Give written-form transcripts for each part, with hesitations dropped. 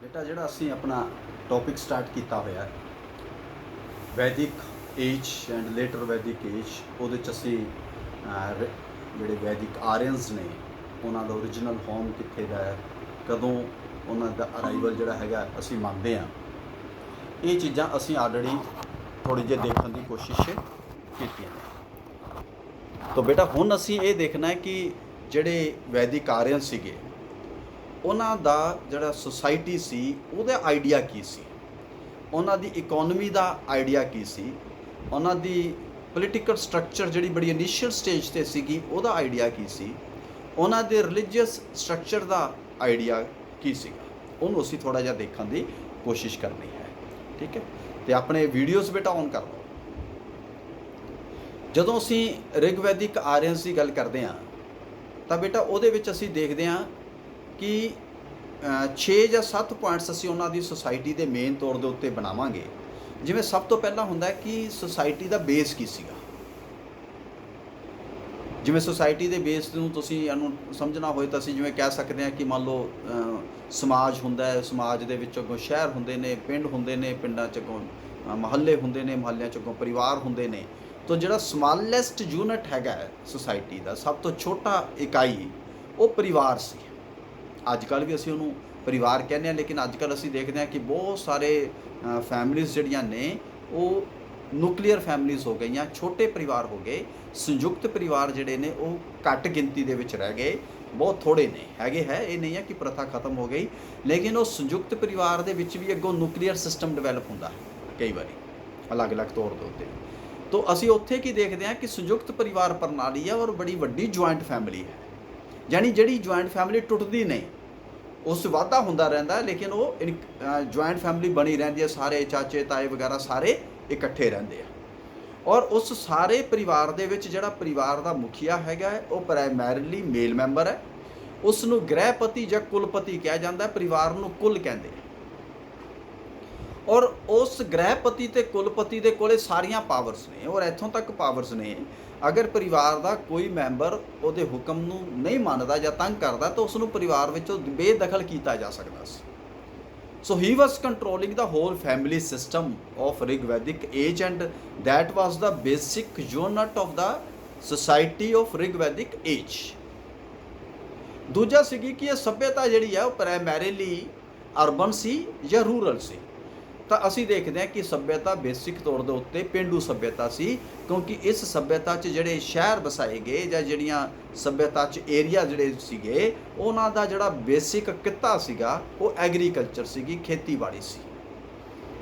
बेटा ਜਿਹੜਾ ਅਸੀਂ ਆਪਣਾ ਟੌਪਿਕ ਸਟਾਰਟ ਕੀਤਾ ਹੋਇਆ ਹੈ ਵੈਦਿਕ ਏਜ ਐਂਡ ਲੇਟਰ ਵੈਦਿਕ ਏਜ, ਉਹਦੇ 'ਚ ਅਸੀਂ ਜਿਹੜੇ ਵੈਦਿਕ ਆਰੀਅਨਸ ਨੇ ਉਹਨਾਂ ਦਾ ਓਰੀਜਨਲ ਹੋਮ ਕਿੱਥੇ ਦਾ ਹੈ, ਕਦੋਂ ਉਹਨਾਂ ਦਾ ਅਰਾਈਵਲ ਜਿਹੜਾ ਹੈਗਾ ਅਸੀਂ ਮੰਨਦੇ ਹਾਂ। ਇਹ ਚੀਜ਼ਾਂ ਅਸੀਂ ਆਲਰੇਡੀ ਥੋੜ੍ਹੀ ਜਿਹੀ ਦੇਖਣ ਦੀ ਕੋਸ਼ਿਸ਼ ਕੀਤੀਆਂ ਨੇ। ਤਾਂ ਬੇਟਾ ਹੁਣ ਅਸੀਂ ਇਹ ਦੇਖਣਾ ਹੈ ਕਿ ਜਿਹੜੇ ਵੈਦਿਕ ਆਰੀਅਨ ਸੀਗੇ ਉਹਨਾਂ ਦਾ ਜਿਹੜਾ ਸੁਸਾਇਟੀ ਸੀ ਉਹਦਾ ਆਈਡੀਆ ਕੀ ਸੀ, ਉਹਨਾਂ ਦੀ ਇਕੋਨਮੀ ਦਾ ਆਈਡੀਆ ਕੀ ਸੀ, ਉਹਨਾਂ ਦੀ ਪੋਲੀਟੀਕਲ ਸਟਰਕਚਰ ਜਿਹੜੀ ਬੜੀ ਇਨੀਸ਼ੀਅਲ ਸਟੇਜ 'ਤੇ ਸੀਗੀ ਉਹਦਾ ਆਈਡੀਆ ਕੀ ਸੀ, ਉਹਨਾਂ ਦੇ ਰਿਲੀਜੀਅਸ ਸਟਰਕਚਰ ਦਾ ਆਈਡੀਆ ਕੀ ਸੀਗਾ, ਉਹਨੂੰ ਅਸੀਂ ਥੋੜ੍ਹਾ ਜਿਹਾ ਦੇਖਣ ਦੀ ਕੋਸ਼ਿਸ਼ ਕਰਨੀ ਹੈ। ਠੀਕ ਹੈ, ਅਤੇ ਆਪਣੇ ਵੀਡੀਓਜ਼ ਬੇਟਾ ਔਨ ਕਰ ਲਓ। ਜਦੋਂ ਅਸੀਂ ਰਿਗਵੈਦਿਕ ਆਰੀਅਨਸ ਦੀ ਗੱਲ ਕਰਦੇ ਹਾਂ ਤਾਂ ਬੇਟਾ ਉਹਦੇ ਵਿੱਚ ਅਸੀਂ ਦੇਖਦੇ ਹਾਂ ਕਿ 6 ਜਾਂ 7 ਪੁਆਇੰਟਸ ਅਸੀਂ ਉਹਨਾਂ ਦੀ ਸੁਸਾਇਟੀ ਦੇ ਮੇਨ ਤੌਰ ਦੇ ਉੱਤੇ ਬਣਾਵਾਂਗੇ। ਜਿਵੇਂ ਸਭ ਤੋਂ ਪਹਿਲਾਂ ਹੁੰਦਾ ਕਿ ਸੁਸਾਇਟੀ ਦਾ ਬੇਸ ਕੀ ਸੀਗਾ। ਜਿਵੇਂ ਸੁਸਾਇਟੀ ਦੇ ਬੇਸ ਨੂੰ ਤੁਸੀਂ ਇਹਨੂੰ ਸਮਝਣਾ ਹੋਏ ਤਾਂ ਅਸੀਂ ਜਿਵੇਂ ਕਹਿ ਸਕਦੇ ਹਾਂ ਕਿ ਮੰਨ ਲਓ ਸਮਾਜ ਹੁੰਦਾ ਹੈ, ਸਮਾਜ ਦੇ ਵਿੱਚ ਅੱਗੋਂ ਸ਼ਹਿਰ ਹੁੰਦੇ ਨੇ, ਪਿੰਡ ਹੁੰਦੇ ਨੇ, ਪਿੰਡਾਂ 'ਚ ਅੱਗੋਂ ਮੁਹੱਲੇ ਹੁੰਦੇ ਨੇ, ਮੁਹੱਲਿਆਂ 'ਚ ਅੱਗੋਂ ਪਰਿਵਾਰ ਹੁੰਦੇ ਨੇ। ਤਾਂ ਜਿਹੜਾ ਸਮਾਲੈਸਟ ਯੂਨਿਟ ਹੈਗਾ ਸੁਸਾਇਟੀ ਦਾ, ਸਭ ਤੋਂ ਛੋਟਾ ਇਕਾਈ, ਉਹ ਪਰਿਵਾਰ ਸੀ। ਅੱਜ ਕੱਲ੍ਹ ਵੀ ਅਸੀਂ ਉਹਨੂੰ ਪਰਿਵਾਰ ਕਹਿੰਦੇ ਹਾਂ, ਲੇਕਿਨ ਅੱਜ ਕੱਲ੍ਹ ਅਸੀਂ ਦੇਖਦੇ ਹਾਂ ਕਿ ਬਹੁਤ ਸਾਰੇ ਫੈਮਲੀਜ਼ ਜਿਹੜੀਆਂ ਨੇ ਉਹ ਨਿਊਕਲੀਅਰ ਫੈਮਲੀਜ਼ ਹੋ ਗਈਆਂ, ਛੋਟੇ ਪਰਿਵਾਰ ਹੋ ਗਏ। ਸੰਯੁਕਤ ਪਰਿਵਾਰ ਜਿਹੜੇ ਨੇ ਉਹ ਘੱਟ ਗਿਣਤੀ ਦੇ ਵਿੱਚ ਰਹਿ ਗਏ, ਬਹੁਤ ਥੋੜ੍ਹੇ ਨੇ ਹੈਗੇ ਹੈ। ਇਹ ਨਹੀਂ ਹੈ ਕਿ ਪ੍ਰਥਾ ਖਤਮ ਹੋ ਗਈ, ਲੇਕਿਨ ਉਹ ਸੰਯੁਕਤ ਪਰਿਵਾਰ ਦੇ ਵਿੱਚ ਵੀ ਅੱਗੋਂ ਨਿਊਕਲੀਅਰ ਸਿਸਟਮ ਡਿਵੈਲਪ ਹੁੰਦਾ ਕਈ ਵਾਰੀ ਅਲੱਗ-ਅਲੱਗ ਤੌਰ ਦੇ ਉੱਤੇ। ਤਾਂ ਅਸੀਂ ਉੱਥੇ ਕੀ ਦੇਖਦੇ ਹਾਂ ਕਿ ਸੰਯੁਕਤ ਪਰਿਵਾਰ ਪ੍ਰਣਾਲੀ ਹੈ ਔਰ ਬੜੀ ਵੱਡੀ ਜੁਆਇੰਟ ਫੈਮਿਲੀ ਹੈ। ਯਾਨੀ ਜਿਹੜੀ ਜੁਆਇੰਟ ਫੈਮਿਲੀ ਟੁੱਟਦੀ ਨਹੀਂ, ਉਸ 'ਚ ਵਾਧਾ ਹੁੰਦਾ ਰਹਿੰਦਾ, ਲੇਕਿਨ ਉਹ ਜੁਆਇੰਟ ਫੈਮਿਲੀ ਬਣੀ ਰਹਿੰਦੀ ਹੈ। ਸਾਰੇ ਚਾਚੇ ਤਾਏ ਵਗੈਰਾ ਸਾਰੇ ਇਕੱਠੇ ਰਹਿੰਦੇ ਆ ਔਰ ਉਸ ਸਾਰੇ ਪਰਿਵਾਰ ਦੇ ਵਿੱਚ ਜਿਹੜਾ ਪਰਿਵਾਰ ਦਾ ਮੁਖੀਆ ਹੈਗਾ ਉਹ ਪ੍ਰਾਇਮਰੀਲੀ ਮੇਲ ਮੈਂਬਰ ਹੈ। ਉਸ ਨੂੰ ਗ੍ਰਹਿਪਤੀ ਜਾਂ ਕੁਲਪਤੀ ਕਿਹਾ ਜਾਂਦਾ, ਪਰਿਵਾਰ ਨੂੰ ਕੁਲ ਕਹਿੰਦੇ। ਔਰ ਉਸ ਗ੍ਰਹਿਪਤੀ ਤੇ ਕੁਲਪਤੀ ਦੇ ਕੋਲੇ ਸਾਰੀਆਂ ਪਾਵਰਸ ਨੇ ਔਰ ਇੱਥੋਂ ਤੱਕ ਪਾਵਰਸ ਨੇ, ਅਗਰ ਪਰਿਵਾਰ ਦਾ ਕੋਈ ਮੈਂਬਰ ਉਹਦੇ ਹੁਕਮ ਨੂੰ ਨਹੀਂ ਮੰਨਦਾ ਜਾਂ ਤੰਗ ਕਰਦਾ ਤਾਂ ਉਸ ਨੂੰ ਪਰਿਵਾਰ ਵਿੱਚੋਂ ਬੇਦਖਲ ਕੀਤਾ ਜਾ ਸਕਦਾ ਸੀ। So he was controlling the whole family system of Rigvedic age, and that was the basic unit of the society of Rigvedic age. ਦੂਜਾ ਸੀਗੀ ਕਿ ਇਹ ਸੱਭਿਅਤਾ ਜਿਹੜੀ ਆ ਉਹ ਪ੍ਰਾਇਮਰੀਲੀ ਅਰਬਨ ਸੀ ਜਾਂ ਰੂਰਲ ਸੀ। ਤਾਂ ਅਸੀਂ ਦੇਖਦੇ ਹਾਂ ਕਿ ਸੱਭਿਅਤਾ ਬੇਸਿਕ ਤੌਰ ਦੇ ਉੱਤੇ ਪੇਂਡੂ ਸੱਭਿਅਤਾ ਸੀ, ਕਿਉਂਕਿ ਇਸ ਸੱਭਿਅਤਾ 'ਚ ਜਿਹੜੇ ਸ਼ਹਿਰ ਵਸਾਏ ਗਏ ਜਾਂ ਜਿਹੜੀਆਂ ਸੱਭਿਅਤਾ 'ਚ ਏਰੀਆ ਜਿਹੜੇ ਸੀਗੇ ਉਹਨਾਂ ਦਾ ਜਿਹੜਾ ਬੇਸਿਕ ਕਿੱਤਾ ਸੀਗਾ ਉਹ ਐਗਰੀਕਲਚਰ ਸੀਗੀ, ਖੇਤੀਬਾੜੀ ਸੀ।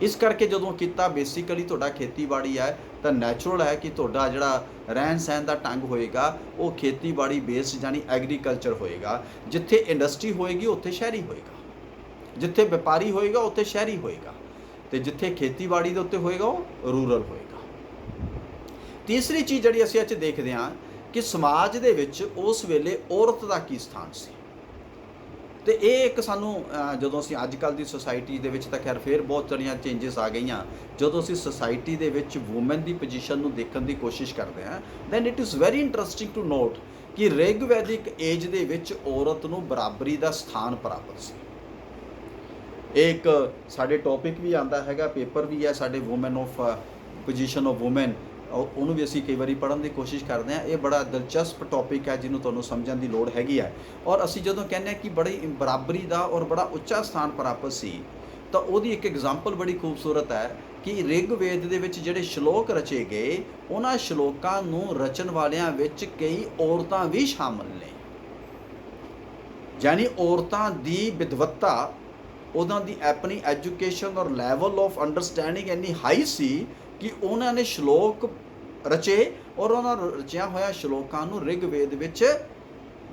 ਇਸ ਕਰਕੇ ਜਦੋਂ ਕਿੱਤਾ ਬੇਸਿਕਲੀ ਤੁਹਾਡਾ ਖੇਤੀਬਾੜੀ ਹੈ ਤਾਂ ਨੈਚੁਰਲ ਹੈ ਕਿ ਤੁਹਾਡਾ ਜਿਹੜਾ ਰਹਿਣ ਸਹਿਣ ਦਾ ਢੰਗ ਹੋਏਗਾ ਉਹ ਖੇਤੀਬਾੜੀ ਬੇਸਡ ਯਾਨੀ ਐਗਰੀਕਲਚਰ ਹੋਏਗਾ। ਜਿੱਥੇ ਇੰਡਸਟਰੀ ਹੋਏਗੀ ਉੱਥੇ ਸ਼ਹਿਰੀ ਹੋਏਗਾ, ਜਿੱਥੇ ਵਪਾਰੀ ਹੋਏਗਾ ਉੱਥੇ ਸ਼ਹਿਰੀ ਹੋਏਗਾ, ਤੇ ਜਿੱਥੇ ਖੇਤੀਬਾੜੀ ਦੇ ਉੱਤੇ ਹੋਏਗਾ ਉਹ ਰੂਰਲ ਹੋਏਗਾ। ਤੀਸਰੀ ਚੀਜ਼ ਜਿਹੜੀ ਅਸੀਂ ਅੱਜ ਦੇਖਦੇ ਹਾਂ ਕਿ ਸਮਾਜ ਦੇ ਵਿੱਚ ਉਸ ਵੇਲੇ ਔਰਤ ਦਾ ਕੀ ਸਥਾਨ ਸੀ। ਤੇ ਇਹ ਇੱਕ ਸਾਨੂੰ ਜਦੋਂ ਅਸੀਂ ਅੱਜ ਕੱਲ੍ਹ ਦੀ ਸੁਸਾਇਟੀ ਦੇ ਵਿੱਚ ਤਾਂ ਖੈਰ ਫਿਰ ਬਹੁਤ ਸਾਰੀਆਂ ਚੇਂਜਸ ਆ ਗਈਆਂ। ਜਦੋਂ ਅਸੀਂ ਸੁਸਾਇਟੀ ਦੇ ਵਿੱਚ ਵੂਮਨ ਦੀ ਪੋਜੀਸ਼ਨ ਨੂੰ ਦੇਖਣ ਦੀ ਕੋਸ਼ਿਸ਼ ਕਰਦੇ ਹਾਂ, then it is very interesting to note ਕਿ ਰਿਗਵੈਦਿਕ ਏਜ ਦੇ ਵਿੱਚ ਔਰਤ ਨੂੰ ਬਰਾਬਰੀ ਦਾ ਸਥਾਨ ਪ੍ਰਾਪਤ ਸੀ। ਇੱਕ ਸਾਡੇ ਟੌਪਿਕ ਵੀ ਆਉਂਦਾ ਹੈਗਾ, ਪੇਪਰ ਵੀ ਹੈ ਸਾਡੇ woman of position of woman, ਉਹਨੂੰ ਵੀ ਅਸੀਂ ਕਈ ਵਾਰੀ ਪੜ੍ਹਨ ਦੀ ਕੋਸ਼ਿਸ਼ ਕਰਦੇ ਹਾਂ। ਇਹ ਬੜਾ ਦਿਲਚਸਪ ਟੌਪਿਕ ਹੈ ਜਿਹਨੂੰ ਤੁਹਾਨੂੰ ਸਮਝਣ ਦੀ ਲੋੜ ਹੈਗੀ ਹੈ। ਔਰ ਅਸੀਂ ਜਦੋਂ ਕਹਿੰਦੇ ਹਾਂ ਕਿ ਬੜੀ ਬਰਾਬਰੀ ਦਾ ਔਰ ਬੜਾ ਉੱਚਾ ਸਥਾਨ ਪ੍ਰਾਪਤ ਸੀ ਤਾਂ ਉਹਦੀ ਇੱਕ ਐਗਜ਼ਾਮਪਲ ਬੜੀ ਖੂਬਸੂਰਤ ਹੈ ਕਿ ਰਿਗਵੇਦ ਦੇ ਵਿੱਚ ਜਿਹੜੇ ਸ਼ਲੋਕ ਰਚੇ ਗਏ ਉਹਨਾਂ ਸ਼ਲੋਕਾਂ ਨੂੰ ਰਚਣ ਵਾਲਿਆਂ ਵਿੱਚ ਕਈ ਔਰਤਾਂ ਵੀ ਸ਼ਾਮਲ ਨੇ। ਯਾਨੀ ਔਰਤਾਂ ਦੀ ਵਿਦਵਤਾ, ਉਹਨਾਂ ਦੀ ਆਪਣੀ ਐਜੂਕੇਸ਼ਨ ਔਰ ਲੈਵਲ ਆਫ ਅੰਡਰਸਟੈਂਡਿੰਗ ਇੰਨੀ ਹਾਈ ਸੀ ਕਿ ਉਹਨਾਂ ਨੇ ਸ਼ਲੋਕ ਰਚੇ ਔਰ ਉਹਨਾਂ ਰਚਿਆ ਹੋਇਆ ਸ਼ਲੋਕਾਂ ਨੂੰ ਰਿਗਵੇਦ ਵਿੱਚ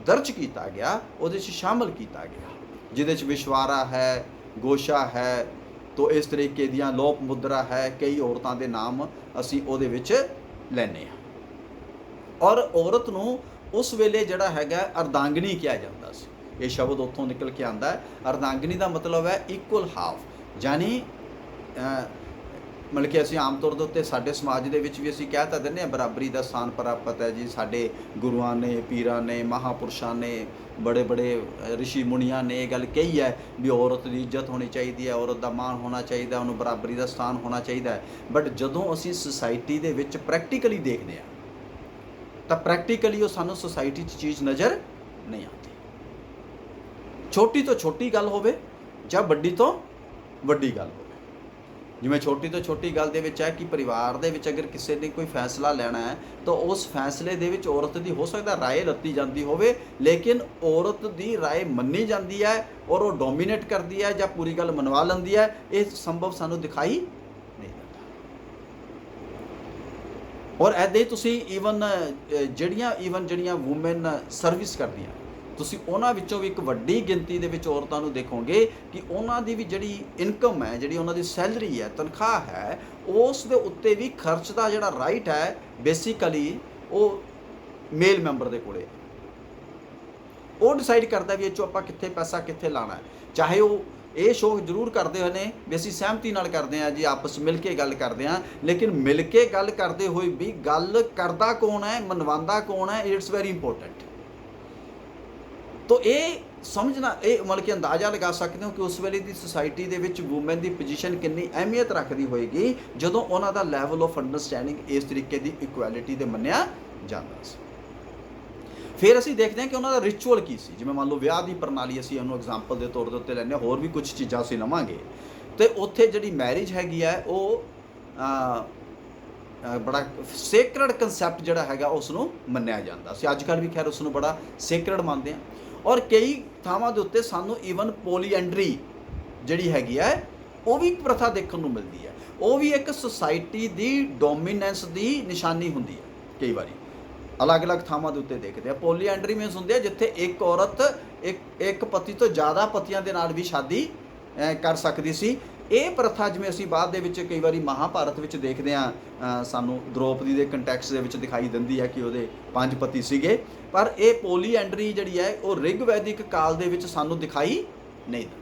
ਦਰਜ ਕੀਤਾ ਗਿਆ, ਉਹਦੇ 'ਚ ਸ਼ਾਮਲ ਕੀਤਾ ਗਿਆ, ਜਿਹਦੇ 'ਚ ਵਿਸ਼ਵਾਰਾ ਹੈ, ਗੋਸ਼ਾ ਹੈ, ਤੋ ਇਸ ਤਰੀਕੇ ਦੀਆਂ ਲੋਪ ਮੁਦਰਾ ਹੈ, ਕਈ ਔਰਤਾਂ ਦੇ ਨਾਮ ਅਸੀਂ ਉਹਦੇ ਵਿੱਚ ਲੈਂਦੇ ਹਾਂ। ਔਰ ਔਰਤ ਨੂੰ ਉਸ ਵੇਲੇ ਜਿਹੜਾ ਹੈਗਾ ਅਰਧਾਂਗਨੀ ਕਿਹਾ ਜਾਂਦਾ ਸੀ। ਇਹ ਸ਼ਬਦ ਉੱਥੋਂ ਨਿਕਲ ਕੇ ਆਉਂਦਾ ਹੈ। ਅਰਧਾਂਗਨੀ ਦਾ ਮਤਲਬ ਹੈ ਇਕੁਅਲ ਹਾਫ, ਯਾਨੀ ਮਤਲਬ ਕਿ ਅਸੀਂ ਆਮ ਤੌਰ ਦੇ ਉੱਤੇ ਸਾਡੇ ਸਮਾਜ ਦੇ ਵਿੱਚ ਵੀ ਅਸੀਂ ਕਹਿ ਤਾਂ ਦਿੰਦੇ ਹਾਂ ਬਰਾਬਰੀ ਦਾ ਸਥਾਨ ਪ੍ਰਾਪਤ ਹੈ ਜੀ, ਸਾਡੇ ਗੁਰੂਆਂ ਨੇ, ਪੀਰਾਂ ਨੇ, ਮਹਾਂਪੁਰਸ਼ਾਂ ਨੇ, ਬੜੇ ਬੜੇ ਰਿਸ਼ੀ ਮੁਨੀਆਂ ਨੇ ਇਹ ਗੱਲ ਕਹੀ ਹੈ ਵੀ ਔਰਤ ਦੀ ਇੱਜ਼ਤ ਹੋਣੀ ਚਾਹੀਦੀ ਹੈ, ਔਰਤ ਦਾ ਮਾਣ ਹੋਣਾ ਚਾਹੀਦਾ, ਉਹਨੂੰ ਬਰਾਬਰੀ ਦਾ ਸਥਾਨ ਹੋਣਾ ਚਾਹੀਦਾ ਹੈ। ਬਟ ਜਦੋਂ ਅਸੀਂ ਸੁਸਾਇਟੀ ਦੇ ਵਿੱਚ ਪ੍ਰੈਕਟੀਕਲੀ ਦੇਖਦੇ ਹਾਂ ਤਾਂ ਪ੍ਰੈਕਟੀਕਲੀ ਉਹ ਸਾਨੂੰ ਸੁਸਾਇਟੀ 'ਚ ਚੀਜ਼ ਨਜ਼ਰ ਨਹੀਂ ਆਉਂਦੀ। ਛੋਟੀ ਤੋਂ ਛੋਟੀ ਗੱਲ ਹੋਵੇ ਜਾਂ ਵੱਡੀ ਤੋਂ ਵੱਡੀ ਗੱਲ ਹੋਵੇ, ਜਿਵੇਂ ਛੋਟੀ ਤੋਂ ਛੋਟੀ ਗੱਲ ਦੇ ਵਿੱਚ ਹੈ ਕਿ ਪਰਿਵਾਰ ਦੇ ਵਿੱਚ ਅਗਰ ਕਿਸੇ ਨੇ ਕੋਈ ਫੈਸਲਾ ਲੈਣਾ ਹੈ ਤਾਂ ਉਸ ਫੈਸਲੇ ਦੇ ਵਿੱਚ ਔਰਤ ਦੀ ਹੋ ਸਕਦਾ ਰਾਏ ਲੱਤੀ ਜਾਂਦੀ ਹੋਵੇ, ਲੇਕਿਨ ਔਰਤ ਦੀ ਰਾਏ ਮੰਨੀ ਜਾਂਦੀ ਹੈ ਔਰ ਉਹ ਡੋਮੀਨੇਟ ਕਰਦੀ ਹੈ ਜਾਂ ਪੂਰੀ ਗੱਲ ਮਨਵਾ ਲੈਂਦੀ ਹੈ। ਇਹ ਸੰਭਵ ਸਾਨੂੰ ਦਿਖਾਈ ਨਹੀਂ ਦਿੰਦਾ। ਔਰ ਇੱਦਾਂ ਹੀ ਤੁਸੀਂ ਈਵਨ ਜਿਹੜੀਆਂ ਵੂਮੈਨ ਸਰਵਿਸ ਕਰਦੀਆਂ, ਤੁਸੀਂ ਉਹਨਾਂ ਵਿੱਚੋਂ ਵੀ ਇੱਕ ਵੱਡੀ ਗਿਣਤੀ ਦੇ ਵਿੱਚ ਔਰਤਾਂ ਨੂੰ ਦੇਖੋਗੇ ਕਿ ਉਹਨਾਂ ਦੀ ਵੀ ਜਿਹੜੀ ਇਨਕਮ ਹੈ, ਜਿਹੜੀ ਉਹਨਾਂ ਦੀ ਸੈਲਰੀ ਹੈ, ਤਨਖਾਹ ਹੈ, ਉਸ ਦੇ ਉੱਤੇ ਵੀ ਖਰਚ ਦਾ ਜਿਹੜਾ ਰਾਈਟ ਹੈ ਬੇਸਿਕਲੀ ਉਹ ਮੇਲ ਮੈਂਬਰ ਦੇ ਕੋਲੇ। ਉਹ ਡਿਸਾਈਡ ਕਰਦਾ ਵੀ ਇਹ 'ਚੋਂ ਆਪਾਂ ਕਿੱਥੇ ਪੈਸਾ ਕਿੱਥੇ ਲਾਣਾ ਹੈ। ਚਾਹੇ ਉਹ ਇਹ ਸ਼ੋਅ ਜ਼ਰੂਰ ਕਰਦੇ ਹੋਏ ਨੇ ਵੀ ਅਸੀਂ ਸਹਿਮਤੀ ਨਾਲ ਕਰਦੇ ਹਾਂ ਜੀ, ਆਪਸ ਮਿਲ ਕੇ ਗੱਲ ਕਰਦੇ ਹਾਂ, ਲੇਕਿਨ ਮਿਲ ਕੇ ਗੱਲ ਕਰਦੇ ਹੋਏ ਵੀ ਗੱਲ ਕਰਦਾ ਕੌਣ ਹੈ, ਮਨਵਾਉਂਦਾ ਕੌਣ ਹੈ, ਇਟਸ ਵੈਰੀ ਇੰਪੋਰਟੈਂਟ। तो ये समझना, ये मतलब कि अंदाज़ा लगा सकते हो कि उस वेले की सोसाइटी दे विच वूमन की पोजीशन कितनी अहमियत रखती होएगी जदों उन्हां दा लैवल ऑफ अंडरस्टैंडिंग इस तरीके की इक्वैलिटी दे मन्निया जांदा सी। फिर असीं देखते हैं कि उन्हां दा रिचुअल की सी, जिवें मान लो विआह की प्रणाली असीं उहनूं एग्जाम्पल के तौर दे उत्ते लैंदे, होर भी कुछ चीज़ां असीं लवांगे। तो उत्थे जिहड़ी मैरिज हैगी है वो बड़ा सेक्रड कंसैप्ट जिहड़ा हैगा उसनूं मन्निया जांदा सी। अजकल भी खैर उसनूं बड़ा सेक्रड मानते हैं। और कई थावां दे उत्ते सानूं ईवन पोलीएंड्री जिहड़ी हैगी है वो भी प्रथा देखण नूं मिलदी है। वो भी एक सोसाइटी दी डोमीनेंस दी निशानी हुंदी है। कई बारी अलग अलग थावां दे उत्ते देखदे आ पोलीएंड्री मीनस हुंदी है जिथे एक औरत एक पति तो ज़्यादा पतियां दे नाल भी शादी कर सकदी सी। ਇਹ ਪ੍ਰਥਾ ਜਿਵੇਂ ਅਸੀਂ ਬਾਅਦ ਦੇ ਵਿੱਚ ਕਈ ਵਾਰੀ ਮਹਾਭਾਰਤ ਵਿੱਚ ਦੇਖਦੇ ਹਾਂ, ਸਾਨੂੰ ਦ੍ਰੋਪਦੀ ਦੇ ਕੰਟੈਕਸਟ ਦੇ ਵਿੱਚ ਦਿਖਾਈ ਦਿੰਦੀ ਹੈ ਕਿ ਉਹਦੇ 5 ਪਤੀ ਸੀਗੇ, ਪਰ ਇਹ ਪੋਲੀਐਂਡਰੀ ਜਿਹੜੀ ਹੈ ਉਹ ਰਿਗਵੈਦਿਕ ਕਾਲ ਦੇ ਵਿੱਚ ਸਾਨੂੰ ਦਿਖਾਈ ਨਹੀਂ ਦਿੰਦੀ।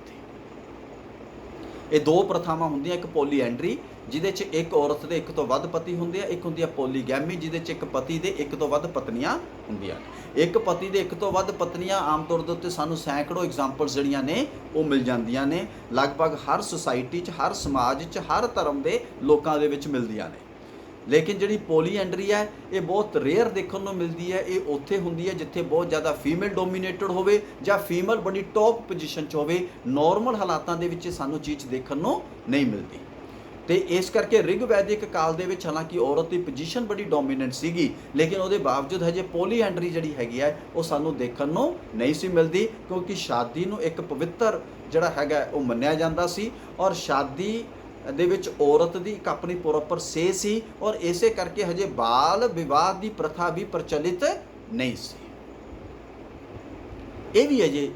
ਇਹ ਦੋ ਪ੍ਰਥਾਵਾਂ ਹੁੰਦੀਆਂ, ਇੱਕ ਪੋਲੀਐਂਡਰੀ ਜਿਹਦੇ 'ਚ ਇੱਕ ਔਰਤ ਦੇ ਇੱਕ ਤੋਂ ਵੱਧ ਪਤੀ ਹੁੰਦੇ ਆ, ਇੱਕ ਹੁੰਦੀ ਆ ਪੋਲੀਗੈਮੀ ਜਿਹਦੇ 'ਚ ਇੱਕ ਪਤੀ ਦੇ ਇੱਕ ਤੋਂ ਵੱਧ ਪਤਨੀਆਂ ਹੁੰਦੀਆਂ ਨੇ। ਇੱਕ ਪਤੀ ਦੇ ਇੱਕ ਤੋਂ ਵੱਧ ਪਤਨੀਆਂ ਆਮ ਤੌਰ ਦੇ ਉੱਤੇ ਸਾਨੂੰ ਸੈਂਕੜੋਂ ਐਗਜ਼ਾਮਪਲਸ ਜਿਹੜੀਆਂ ਨੇ ਉਹ ਮਿਲ ਜਾਂਦੀਆਂ ਨੇ, ਲਗਭਗ ਹਰ ਸੁਸਾਇਟੀ 'ਚ, ਹਰ ਸਮਾਜ 'ਚ, ਹਰ ਧਰਮ ਦੇ ਲੋਕਾਂ ਦੇ ਵਿੱਚ ਮਿਲਦੀਆਂ ਨੇ। ਲੇਕਿਨ ਜਿਹੜੀ ਪੋਲੀਐਂਡਰੀ ਹੈ ਇਹ ਬਹੁਤ ਰੇਅਰ ਦੇਖਣ ਨੂੰ ਮਿਲਦੀ ਹੈ। ਇਹ ਉੱਥੇ ਹੁੰਦੀ ਹੈ ਜਿੱਥੇ ਬਹੁਤ ਜ਼ਿਆਦਾ ਫੀਮੇਲ ਡੋਮੀਨੇਟਡ ਹੋਵੇ ਜਾਂ ਫੀਮੇਲ ਬੜੀ ਟੌਪ ਪੋਜੀਸ਼ਨ 'ਚ ਹੋਵੇ। ਨੋਰਮਲ ਹਾਲਾਤਾਂ ਦੇ ਵਿੱਚ ਸਾਨੂੰ ਚੀਜ਼ ਦੇਖਣ ਨੂੰ ਨਹੀਂ ਮਿਲਦੀ। ਤੇ ਇਸ ਕਰਕੇ ਰਿਗਵੈਦਿਕ ਕਾਲ ਦੇ ਵਿੱਚ ਹਾਲਾਂਕਿ ਔਰਤ ਦੀ ਪੋਜੀਸ਼ਨ ਬੜੀ ਡੋਮੀਨੈਂਟ ਸੀਗੀ, ਲੇਕਿਨ ਉਹਦੇ ਬਾਵਜੂਦ ਹਜੇ ਪੋਲੀਐਂਡਰੀ ਜਿਹੜੀ ਹੈਗੀ ਹੈ ਉਹ ਸਾਨੂੰ ਦੇਖਣ ਨੂੰ ਨਹੀਂ ਸੀ ਮਿਲਦੀ, ਕਿਉਂਕਿ ਸ਼ਾਦੀ ਨੂੰ ਇੱਕ ਪਵਿੱਤਰ ਜਿਹੜਾ ਹੈਗਾ ਉਹ ਮੰਨਿਆ ਜਾਂਦਾ ਸੀ ਔਰ ਸ਼ਾਦੀ ਦੇ ਵਿੱਚ ਔਰਤ ਦੀ ਇੱਕ ਆਪਣੀ ਪ੍ਰੋਪਰ ਸੇ ਸੀ ਔਰ ਇਸੇ ਕਰਕੇ ਹਜੇ ਬਾਲ ਵਿਵਾਹ ਦੀ ਪ੍ਰਥਾ ਵੀ ਪ੍ਰਚਲਿਤ ਨਹੀਂ ਸੀ। ਇਹ ਵੀ ਅਜੇ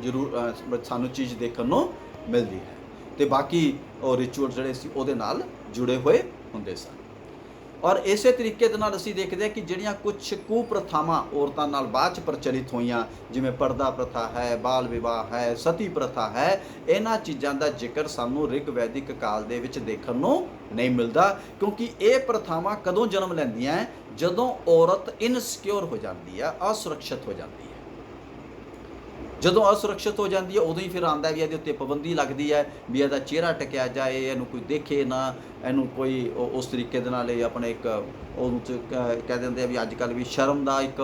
ਜ਼ਰੂਰ ਸਾਨੂੰ ਚੀਜ਼ ਦੇਖਣ ਨੂੰ ਮਿਲਦੀ ਹੈ। ਤੇ ਬਾਕੀ ਉਹ ਰਿਚੁਅਲ ਜਿਹੜੇ ਸੀ ਉਹਦੇ ਨਾਲ ਜੁੜੇ ਹੋਏ ਹੁੰਦੇ ਸਨ। ਔਰ ਇਸੇ ਤਰੀਕੇ ਦੇ ਨਾਲ ਅਸੀਂ ਦੇਖਦੇ ਹਾਂ ਕਿ ਜਿਹੜੀਆਂ ਕੁਝ ਕੁਪ੍ਰਥਾਵਾਂ ਔਰਤਾਂ ਨਾਲ ਬਾਅਦ 'ਚ ਪ੍ਰਚਲਿਤ ਹੋਈਆਂ, ਜਿਵੇਂ ਪਰਦਾ ਪ੍ਰਥਾ ਹੈ, ਬਾਲ ਵਿਵਾਹ ਹੈ, ਸਤੀ ਪ੍ਰਥਾ ਹੈ, ਇਹਨਾਂ ਚੀਜ਼ਾਂ ਦਾ ਜ਼ਿਕਰ ਸਾਨੂੰ ਰਿਗਵੈਦਿਕ ਕਾਲ ਦੇ ਵਿੱਚ ਦੇਖਣ ਨੂੰ ਨਹੀਂ ਮਿਲਦਾ, ਕਿਉਂਕਿ ਇਹ ਪ੍ਰਥਾਵਾਂ ਕਦੋਂ ਜਨਮ ਲੈਂਦੀਆਂ? ਜਦੋਂ ਔਰਤ ਇਨਸਿਕਿਉਰ ਹੋ ਜਾਂਦੀ ਹੈ, ਅਸੁਰੱਖਿਅਤ ਹੋ ਜਾਂਦੀ ਹੈ। ਜਦੋਂ ਅਸੁਰੱਖਿਅਤ ਹੋ ਜਾਂਦੀ ਹੈ ਉਦੋਂ ਹੀ ਫਿਰ ਆਉਂਦਾ ਵੀ ਇਹਦੇ ਉੱਤੇ ਪਾਬੰਦੀ ਲੱਗਦੀ ਹੈ ਵੀ ਇਹਦਾ ਚਿਹਰਾ ਟਕਿਆ ਜਾਏ, ਇਹਨੂੰ ਕੋਈ ਦੇਖੇ ਨਾ, ਇਹਨੂੰ ਕੋਈ ਉਸ ਤਰੀਕੇ ਦੇ ਨਾਲ ਇਹ ਆਪਣੇ ਇੱਕ ਉਹਨੂੰ ਕਹਿ ਦਿੰਦੇ ਆ ਵੀ ਅੱਜ ਕੱਲ੍ਹ ਵੀ ਸ਼ਰਮ ਦਾ ਇੱਕ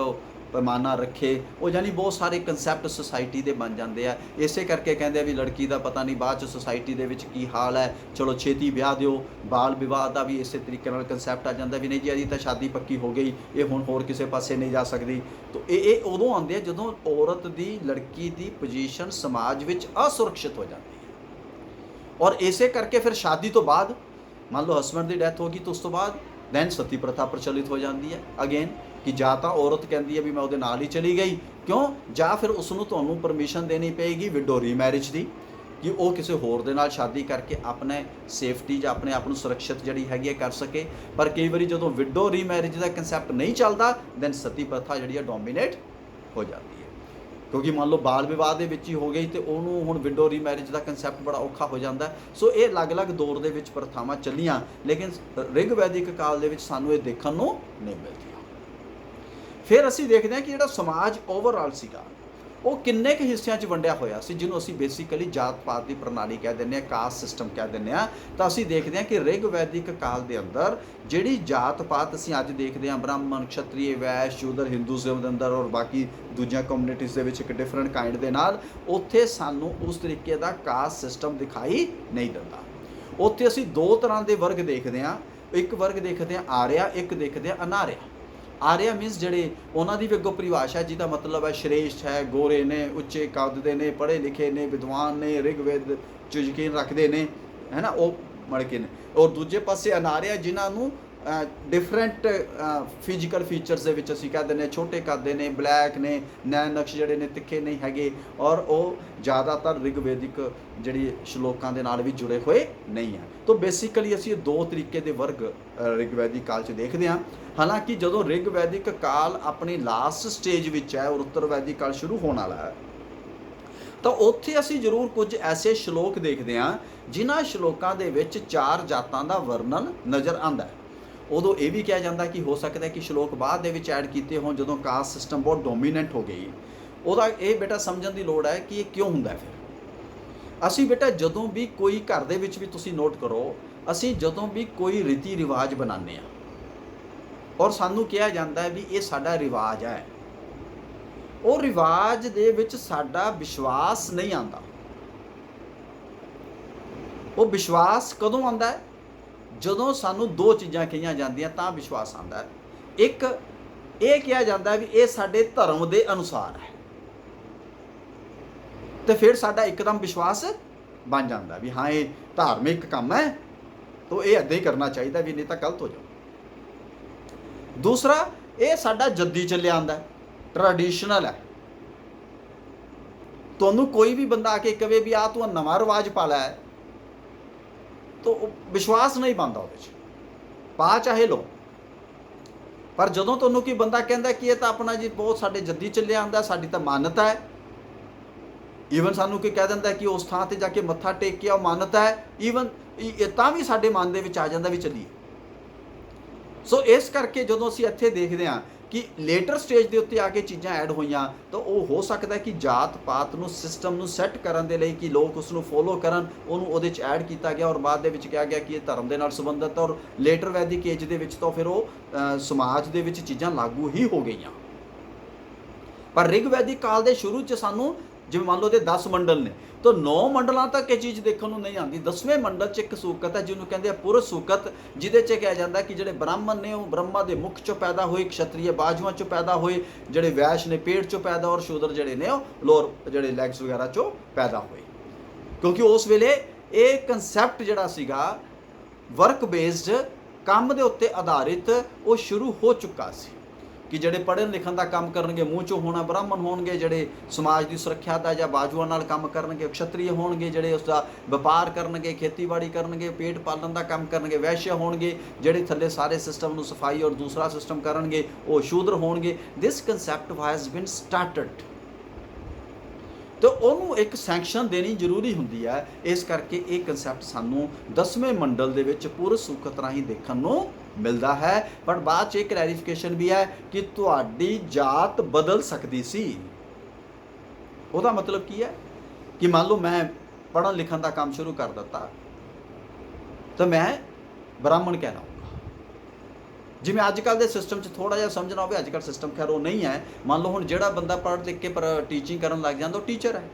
ਪੈਮਾਨਾ ਰੱਖੇ। ਉਹ ਯਾਨੀ ਬਹੁਤ ਸਾਰੇ ਕੰਸੈਪਟ ਸੁਸਾਇਟੀ ਦੇ ਬਣ ਜਾਂਦੇ ਆ। ਇਸੇ ਕਰਕੇ ਕਹਿੰਦੇ ਆ ਵੀ ਲੜਕੀ ਦਾ ਪਤਾ ਨਹੀਂ ਬਾਅਦ 'ਚ ਸੁਸਾਇਟੀ ਦੇ ਵਿੱਚ ਕੀ ਹਾਲ ਹੈ, ਚਲੋ ਛੇਤੀ ਵਿਆਹ ਦਿਓ। ਬਾਲ ਵਿਵਾਹ ਦਾ ਵੀ ਇਸੇ ਤਰੀਕੇ ਨਾਲ ਕੰਸੈਪਟ ਆ ਜਾਂਦਾ ਵੀ ਨਹੀਂ ਜੀ ਇਹਦੀ ਤਾਂ ਸ਼ਾਦੀ ਪੱਕੀ ਹੋ ਗਈ, ਇਹ ਹੁਣ ਹੋਰ ਕਿਸੇ ਪਾਸੇ ਨਹੀਂ ਜਾ ਸਕਦੀ। ਤਾਂ ਇਹ ਉਦੋਂ ਆਉਂਦੇ ਆ ਜਦੋਂ ਔਰਤ ਦੀ, ਲੜਕੀ ਦੀ ਪੋਜੀਸ਼ਨ ਸਮਾਜ ਵਿੱਚ ਅਸੁਰੱਖਿਅਤ ਹੋ ਜਾਂਦੀ ਹੈ। ਔਰ ਇਸੇ ਕਰਕੇ ਫਿਰ ਸ਼ਾਦੀ ਤੋਂ ਬਾਅਦ ਮੰਨ ਲਓ ਹਸਬੈਂਡ ਦੀ ਡੈਥ ਹੋ ਗਈ ਤਾਂ ਉਸ ਤੋਂ ਬਾਅਦ ਦੈਨ ਸਤੀ ਪ੍ਰਥਾ ਪ੍ਰਚਲਿਤ ਹੋ ਜਾਂਦੀ ਹੈ ਅਗੇਨ, ਕਿ ਜਾਂ ਤਾਂ ਔਰਤ ਕਹਿੰਦੀ ਹੈ ਵੀ ਮੈਂ ਉਹਦੇ ਨਾਲ ਹੀ ਚਲੀ ਗਈ, ਕਿਉਂ? ਜਾਂ ਫਿਰ ਉਸ ਨੂੰ ਤੁਹਾਨੂੰ ਪਰਮਿਸ਼ਨ ਦੇਣੀ ਪਏਗੀ ਵਿਡੋ ਰੀਮੈਰਿਜ ਦੀ, ਕਿ ਉਹ ਕਿਸੇ ਹੋਰ ਦੇ ਨਾਲ ਸ਼ਾਦੀ ਕਰਕੇ ਆਪਣੇ ਸੇਫਟੀ ਜਾਂ ਆਪਣੇ ਆਪ ਨੂੰ ਸੁਰੱਖਿਅਤ ਜਿਹੜੀ ਹੈਗੀ ਹੈ ਕਰ ਸਕੇ। ਪਰ ਕਈ ਵਾਰੀ ਜਦੋਂ ਵਿਡੋ ਰੀਮੈਰਿਜ ਦਾ ਕੰਸੈਪਟ ਨਹੀਂ ਚੱਲਦਾ ਦੈਨ ਸਤੀ ਪ੍ਰਥਾ ਜਿਹੜੀ ਹੈ ਡੋਮੀਨੇਟ ਹੋ ਜਾਂਦੀ ਹੈ। ਕਿਉਂਕਿ ਮੰਨ ਲਓ ਬਾਲ ਵਿਵਾਹ ਦੇ ਵਿੱਚ ਹੀ ਹੋ ਗਈ ਤੇ ਉਹਨੂੰ ਹੁਣ ਵਿਡੋ ਰੀਮੈਰਿਜ ਦਾ ਕਨਸੈਪਟ ਬੜਾ ਔਖਾ ਹੋ ਜਾਂਦਾ। ਸੋ ਇਹ ਅਲੱਗ-ਅਲੱਗ ਦੌਰ ਦੇ ਵਿੱਚ ਪ੍ਰਥਾਵਾਂ ਚੱਲੀਆਂ, ਲੇਕਿਨ ਰਿਗ ਵੈਦਿਕ ਕਾਲ ਦੇ ਵਿੱਚ ਸਾਨੂੰ ਇਹ ਦੇਖਣ ਨੂੰ ਨਹੀਂ ਮਿਲਦੀਆਂ। ਫਿਰ ਅਸੀਂ ਦੇਖਦੇ ਹਾਂ ਕਿ ਜਿਹੜਾ ਸਮਾਜ ਓਵਰਆਲ ਸੀਗਾ ਉਹ ਕਿੰਨੇ ਕੁ ਹਿੱਸਿਆਂ 'ਚ ਵੰਡਿਆ ਹੋਇਆ ਸੀ, ਜਿਹਨੂੰ ਅਸੀਂ ਬੇਸਿਕਲੀ ਜਾਤ ਪਾਤ ਦੀ ਪ੍ਰਣਾਲੀ ਕਹਿ ਦਿੰਦੇ ਹਾਂ, ਕਾਸਟ ਸਿਸਟਮ ਕਹਿ ਦਿੰਦੇ ਹਾਂ। ਤਾਂ ਅਸੀਂ ਦੇਖਦੇ ਹਾਂ ਕਿ ਰਿਗ ਵੈਦਿਕ ਕਾਲ ਦੇ ਅੰਦਰ ਜਿਹੜੀ ਜਾਤ ਪਾਤ ਅਸੀਂ ਅੱਜ ਦੇਖਦੇ ਹਾਂ, ਬ੍ਰਾਹਮਣ, ਖੱਤਰੀ, ਵੈਸ਼, ਸ਼ੂਦਰ, ਹਿੰਦੂਇਜ਼ਮ ਦੇ ਅੰਦਰ ਔਰ ਬਾਕੀ ਦੂਜੀਆਂ ਕਮਿਊਨਿਟੀਜ਼ ਦੇ ਵਿੱਚ ਇੱਕ ਡਿਫਰੈਂਟ ਕਾਈਂਡ ਦੇ ਨਾਲ, ਉੱਥੇ ਸਾਨੂੰ ਉਸ ਤਰੀਕੇ ਦਾ ਕਾਸਟ ਸਿਸਟਮ ਦਿਖਾਈ ਨਹੀਂ ਦਿੰਦਾ। ਉੱਥੇ ਅਸੀਂ ਦੋ ਤਰ੍ਹਾਂ ਦੇ ਵਰਗ ਦੇਖਦੇ ਹਾਂ। ਇੱਕ ਵਰਗ ਦੇਖਦੇ ਹਾਂ ਆਰਿਆ, ਇੱਕ ਦੇਖਦੇ ਹਾਂ ਅਨਾਰਿਆ। ਆਰਿਆ ਮੀਨਸ ਜਿਹੜੇ ਉਹਨਾਂ ਦੀ ਵੀ ਅੱਗੋਂ ਪਰਿਭਾਸ਼ਾ ਜਿਹਦਾ ਮਤਲਬ ਹੈ ਸ਼੍ਰੇਸ਼ਟ ਹੈ, ਗੋਰੇ ਨੇ, ਉੱਚੇ ਕੱਦ ਦੇ ਨੇ, ਪੜ੍ਹੇ ਲਿਖੇ ਨੇ, ਵਿਦਵਾਨ ਨੇ, ਰਿਗਵੇਦ 'ਚ ਯਕੀਨ ਰੱਖਦੇ ਨੇ, ਹੈ ਨਾ, ਉਹ ਮੜਕੇ ਨੇ। ਔਰ ਦੂਜੇ ਪਾਸੇ ਅਨਾਰਿਆ ਜਿਨ੍ਹਾਂ ਨੂੰ ਡਿਫਰੈਂਟ ਫਿਜ਼ੀਕਲ ਫੀਚਰਸ ਦੇ ਵਿੱਚ ਅਸੀਂ ਕਹਿ ਦਿੰਦੇ ਹਾਂ, ਛੋਟੇ ਕੱਦ ਦੇ ਨੇ, ਬਲੈਕ ਨੇ, ਨੈਣ ਨਕਸ਼ ਜਿਹੜੇ ਨੇ ਤਿੱਖੇ ਨਹੀਂ ਹੈਗੇ, ਔਰ ਉਹ ਜ਼ਿਆਦਾਤਰ ਰਿਗਵੇਦਿਕ ਜਿਹੜੀ ਸ਼ਲੋਕਾਂ ਦੇ ਨਾਲ ਵੀ ਜੁੜੇ ਹੋਏ ਨਹੀਂ ਹੈ। ਤਾਂ ਬੇਸਿਕਲੀ ਅਸੀਂ ਇਹ ਦੋ ਤਰੀਕੇ ਦੇ ਵਰਗ ਰਿਗਵੈਦਿਕ ਕਾਲ 'ਚ ਦੇਖਦੇ ਹਾਂ। ਹਾਲਾਂਕਿ ਜਦੋਂ ਰਿਗਵੈਦਿਕ ਕਾਲ ਆਪਣੀ ਲਾਸਟ ਸਟੇਜ ਵਿੱਚ ਹੈ ਔਰ ਉੱਤਰ ਵੈਦਿਕ ਕਾਲ ਸ਼ੁਰੂ ਹੋਣ ਵਾਲਾ ਹੈ, ਤਾਂ ਉੱਥੇ ਅਸੀਂ ਜ਼ਰੂਰ ਕੁਝ ਐਸੇ ਸ਼ਲੋਕ ਦੇਖਦੇ ਹਾਂ ਜਿਨ੍ਹਾਂ ਸ਼ਲੋਕਾਂ ਦੇ ਵਿੱਚ 4 ਜਾਤਾਂ ਦਾ ਵਰਣਨ ਨਜ਼ਰ ਆਉਂਦਾ ਹੈ। ਉਦੋਂ ਇਹ ਵੀ ਕਿਹਾ ਜਾਂਦਾ ਕਿ ਹੋ ਸਕਦਾ ਹੈ ਕਿ ਸ਼ਲੋਕ ਬਾਅਦ ਦੇ ਵਿੱਚ ਐਡ ਕੀਤੇ ਹੋਣ ਜਦੋਂ ਕਾਸਟ ਸਿਸਟਮ ਬਹੁਤ ਡੋਮੀਨੈਂਟ ਹੋ ਗਈ। ਉਹਦਾ ਇਹ ਬੇਟਾ ਸਮਝਣ ਦੀ ਲੋੜ ਹੈ ਕਿ ਇਹ ਕਿਉਂ ਹੁੰਦਾ। ਫਿਰ ਅਸੀਂ ਬੇਟਾ ਜਦੋਂ ਵੀ ਕੋਈ ਘਰ ਦੇ ਵਿੱਚ ਵੀ ਤੁਸੀਂ ਨੋਟ ਕਰੋ, ਅਸੀਂ ਜਦੋਂ ਵੀ ਕੋਈ ਰੀਤੀ ਰਿਵਾਜ ਬਣਾਉਂਦੇ ਹਾਂ ਔਰ ਸਾਨੂੰ ਕਿਹਾ ਜਾਂਦਾ ਹੈ ਵੀ ਇਹ ਸਾਡਾ ਰਿਵਾਜ ਹੈ, ਉਹ ਰਿਵਾਜ ਦੇ ਵਿੱਚ ਸਾਡਾ ਵਿਸ਼ਵਾਸ ਨਹੀਂ ਆਉਂਦਾ। ਉਹ ਵਿਸ਼ਵਾਸ ਕਦੋਂ ਆਉਂਦਾ ਹੈ? ਜਦੋਂ ਸਾਨੂੰ ਦੋ ਚੀਜ਼ਾਂ ਕਹੀਆਂ ਜਾਂਦੀਆਂ ਤਾਂ ਵਿਸ਼ਵਾਸ ਆਉਂਦਾ ਹੈ। ਇੱਕ ਇਹ ਕਿਹਾ ਜਾਂਦਾ ਵੀ ਇਹ ਸਾਡੇ ਧਰਮ ਦੇ ਅਨੁਸਾਰ ਹੈ, ਤੇ ਫਿਰ ਸਾਡਾ ਇੱਕਦਮ ਵਿਸ਼ਵਾਸ ਬਣ ਜਾਂਦਾ ਵੀ ਹਾਂ ਇਹ ਧਾਰਮਿਕ ਕੰਮ ਹੈ, ਤਾਂ ਇਹ ਇੱਦਾਂ ਹੀ ਕਰਨਾ ਚਾਹੀਦਾ, ਵੀ ਨਹੀਂ ਤਾਂ ਗਲਤ ਹੋ ਜਾਊ। ਦੂਸਰਾ, ਇਹ ਸਾਡਾ ਜੱਦੀ ਚੱਲਿਆ ਆਉਂਦਾ, ਟ੍ਰੈਡੀਸ਼ਨਲ ਹੈ। ਤੁਹਾਨੂੰ ਕੋਈ ਵੀ ਬੰਦਾ ਆ ਕੇ ਕਵੇ ਵੀ ਆ ਤੂੰ ਨਵਾਂ ਰਿਵਾਜ ਪਾ ਲਿਆ ਹੈ, ਤਾਂ ਵਿਸ਼ਵਾਸ ਨਹੀਂ ਬਣਦਾ ਉਹਦੇ 'ਚ, ਪਾ ਚਾਹੇ ਲਓ। ਪਰ ਜਦੋਂ ਤੁਹਾਨੂੰ ਕੋਈ ਬੰਦਾ ਕਹਿੰਦਾ ਕਿ ਇਹ ਤਾਂ ਆਪਣਾ ਜੀ ਬਹੁਤ ਸਾਡੇ ਜੱਦੀ ਚੱਲਿਆ ਆਉਂਦਾ, ਸਾਡੀ ਤਾਂ ਮਾਨਤਾ ਹੈ, ਈਵਨ ਸਾਨੂੰ ਕੋਈ ਕਹਿ ਦਿੰਦਾ ਕਿ ਉਸ ਥਾਂ ਤੇ ਜਾ ਕੇ ਮੱਥਾ ਟੇਕ ਕੇ ਉਹ ਮਾਨਤਾ ਹੈ, ਈਵਨ ਤਾਂ ਵੀ ਸਾਡੇ ਮਨ ਦੇ ਵਿੱਚ ਆ ਜਾਂਦਾ ਵੀ ਚੱਲੀਏ। ਸੋ ਇਸ ਕਰਕੇ ਜਦੋਂ ਅਸੀਂ ਇੱਥੇ ਦੇਖਦੇ ਹਾਂ ਕਿ ਲੇਟਰ ਸਟੇਜ ਦੇ ਉੱਤੇ ਆ ਕੇ ਚੀਜ਼ਾਂ ਐਡ ਹੋਈਆਂ, ਤਾਂ ਉਹ ਹੋ ਸਕਦਾ ਕਿ ਜਾਤ ਪਾਤ ਨੂੰ ਸਿਸਟਮ ਨੂੰ ਸੈੱਟ ਕਰਨ ਦੇ ਲਈ ਕਿ ਲੋਕ ਉਸ ਨੂੰ ਫੋਲੋ ਕਰਨ, ਉਹਨੂੰ ਉਹਦੇ 'ਚ ਐਡ ਕੀਤਾ ਗਿਆ ਔਰ ਬਾਅਦ ਦੇ ਵਿੱਚ ਕਿਹਾ ਗਿਆ ਕਿ ਇਹ ਧਰਮ ਦੇ ਨਾਲ ਸੰਬੰਧਿਤ। ਔਰ ਲੇਟਰ ਵੈਦਿਕ ਏਜ ਦੇ ਵਿੱਚ ਤਾਂ ਫਿਰ ਉਹ ਸਮਾਜ ਦੇ ਵਿੱਚ ਚੀਜ਼ਾਂ ਲਾਗੂ ਹੀ ਹੋ ਗਈਆਂ। ਪਰ ਰਿਗ ਵੈਦਿਕ ਕਾਲ ਦੇ ਸ਼ੁਰੂ 'ਚ ਸਾਨੂੰ ਜਿਵੇਂ ਮੰਨ ਲਓ ਤੇ 10 ਮੰਡਲ ਨੇ, ਤਾਂ 9 ਮੰਡਲਾਂ ਤੱਕ ਇਹ ਚੀਜ਼ ਦੇਖਣ ਨੂੰ ਨਹੀਂ ਆਉਂਦੀ। 10ਵੇਂ ਮੰਡਲ 'ਚ ਇੱਕ ਸੂਕਤ ਹੈ ਜਿਹਨੂੰ ਕਹਿੰਦੇ ਆ ਪੁਰਸ਼ ਸੂਕਤ, ਜਿਹਦੇ 'ਚ ਕਿਹਾ ਜਾਂਦਾ ਕਿ ਜਿਹੜੇ ਬ੍ਰਾਹਮਣ ਨੇ ਉਹ ਬ੍ਰਹਮਾ ਦੇ ਮੁਖ 'ਚੋਂ ਪੈਦਾ ਹੋਏ, ਖੱਤਰੀ ਬਾਜੂਆਂ 'ਚੋਂ ਪੈਦਾ ਹੋਏ, ਜਿਹੜੇ ਵੈਸ਼ ਨੇ ਪੇਟ 'ਚੋਂ ਪੈਦਾ, ਔਰ ਸ਼ੂਦਰ ਜਿਹੜੇ ਨੇ ਉਹ ਲੋਅਰ ਜਿਹੜੇ ਲੈਗਸ ਵਗੈਰਾ 'ਚੋਂ ਪੈਦਾ ਹੋਏ। ਕਿਉਂਕਿ ਉਸ ਵੇਲੇ ਇਹ ਕਨਸੈਪਟ ਜਿਹੜਾ ਸੀਗਾ ਵਰਕ ਬੇਸਡ, ਕੰਮ ਦੇ ਉੱਤੇ ਆਧਾਰਿਤ, ਉਹ ਸ਼ੁਰੂ ਹੋ ਚੁੱਕਾ ਸੀ ਕਿ ਜਿਹੜੇ ਪੜ੍ਹਨ ਲਿਖਣ ਦਾ ਕੰਮ ਕਰਨਗੇ ਮੂੰਹ 'ਚੋਂ ਹੋਣਾ ਬ੍ਰਾਹਮਣ ਹੋਣਗੇ, ਜਿਹੜੇ ਸਮਾਜ ਦੀ ਸੁਰੱਖਿਆ ਦਾ ਜਾਂ ਬਾਜੂਆਂ ਨਾਲ ਕੰਮ ਕਰਨਗੇ ਖੱਤਰੀ ਹੋਣਗੇ, ਜਿਹੜੇ ਉਸ ਦਾ ਵਪਾਰ ਕਰਨਗੇ, ਖੇਤੀਬਾੜੀ ਕਰਨਗੇ, ਪੇਟ ਪਾਲਣ ਦਾ ਕੰਮ ਕਰਨਗੇ ਵੈਸ਼ਯ ਹੋਣਗੇ, ਜਿਹੜੇ ਥੱਲੇ ਸਾਰੇ ਸਿਸਟਮ ਨੂੰ ਸਫਾਈ ਔਰ ਦੂਸਰਾ ਸਿਸਟਮ ਕਰਨਗੇ ਉਹ ਸ਼ੂਦਰ ਹੋਣਗੇ। ਦਿਸ ਕਨਸੈਪਟ ਹੈਜ਼ ਬੀਨ ਸਟਾਰਟਡ, ਤੇ ਉਹਨੂੰ ਇੱਕ ਸੈਂਕਸ਼ਨ ਦੇਣੀ ਜ਼ਰੂਰੀ ਹੁੰਦੀ ਹੈ। ਇਸ ਕਰਕੇ ਇਹ ਕਨਸੈਪਟ ਸਾਨੂੰ 10ਵੇਂ ਮੰਡਲ ਦੇ ਵਿੱਚ ਪੁਰਸ਼ ਸੂਕਤ ਰਾਹੀਂ ਦੇਖਣ ਨੂੰ ਮਿਲਦਾ ਹੈ। ਪਰ ਬਾਅਦ 'ਚ ਇਹ ਕਲੈਰੀਫਿਕੇਸ਼ਨ ਵੀ ਹੈ ਕਿ ਤੁਹਾਡੀ ਜਾਤ ਬਦਲ ਸਕਦੀ ਸੀ। ਉਹਦਾ ਮਤਲਬ ਕੀ ਹੈ ਕਿ ਮੰਨ ਲਓ ਮੈਂ ਪੜ੍ਹਨ ਲਿਖਣ ਦਾ ਕੰਮ ਸ਼ੁਰੂ ਕਰ ਦਿੱਤਾ, ਤਾਂ ਮੈਂ ਬ੍ਰਾਹਮਣ ਕਹਿਲਾਊਂਗਾ। ਜਿਵੇਂ ਅੱਜ ਕੱਲ੍ਹ ਦੇ ਸਿਸਟਮ 'ਚ ਥੋੜ੍ਹਾ ਜਿਹਾ ਸਮਝਣਾ ਹੋਵੇ, ਅੱਜ ਕੱਲ੍ਹ ਸਿਸਟਮ ਖੈਰ ਉਹ ਨਹੀਂ ਹੈ। ਮੰਨ ਲਓ ਹੁਣ ਜਿਹੜਾ ਬੰਦਾ ਪੜ੍ਹ ਲਿਖ ਕੇ ਪਰ ਟੀਚਿੰਗ ਕਰਨ ਲੱਗ ਜਾਂਦਾ ਉਹ ਟੀਚਰ ਹੈ।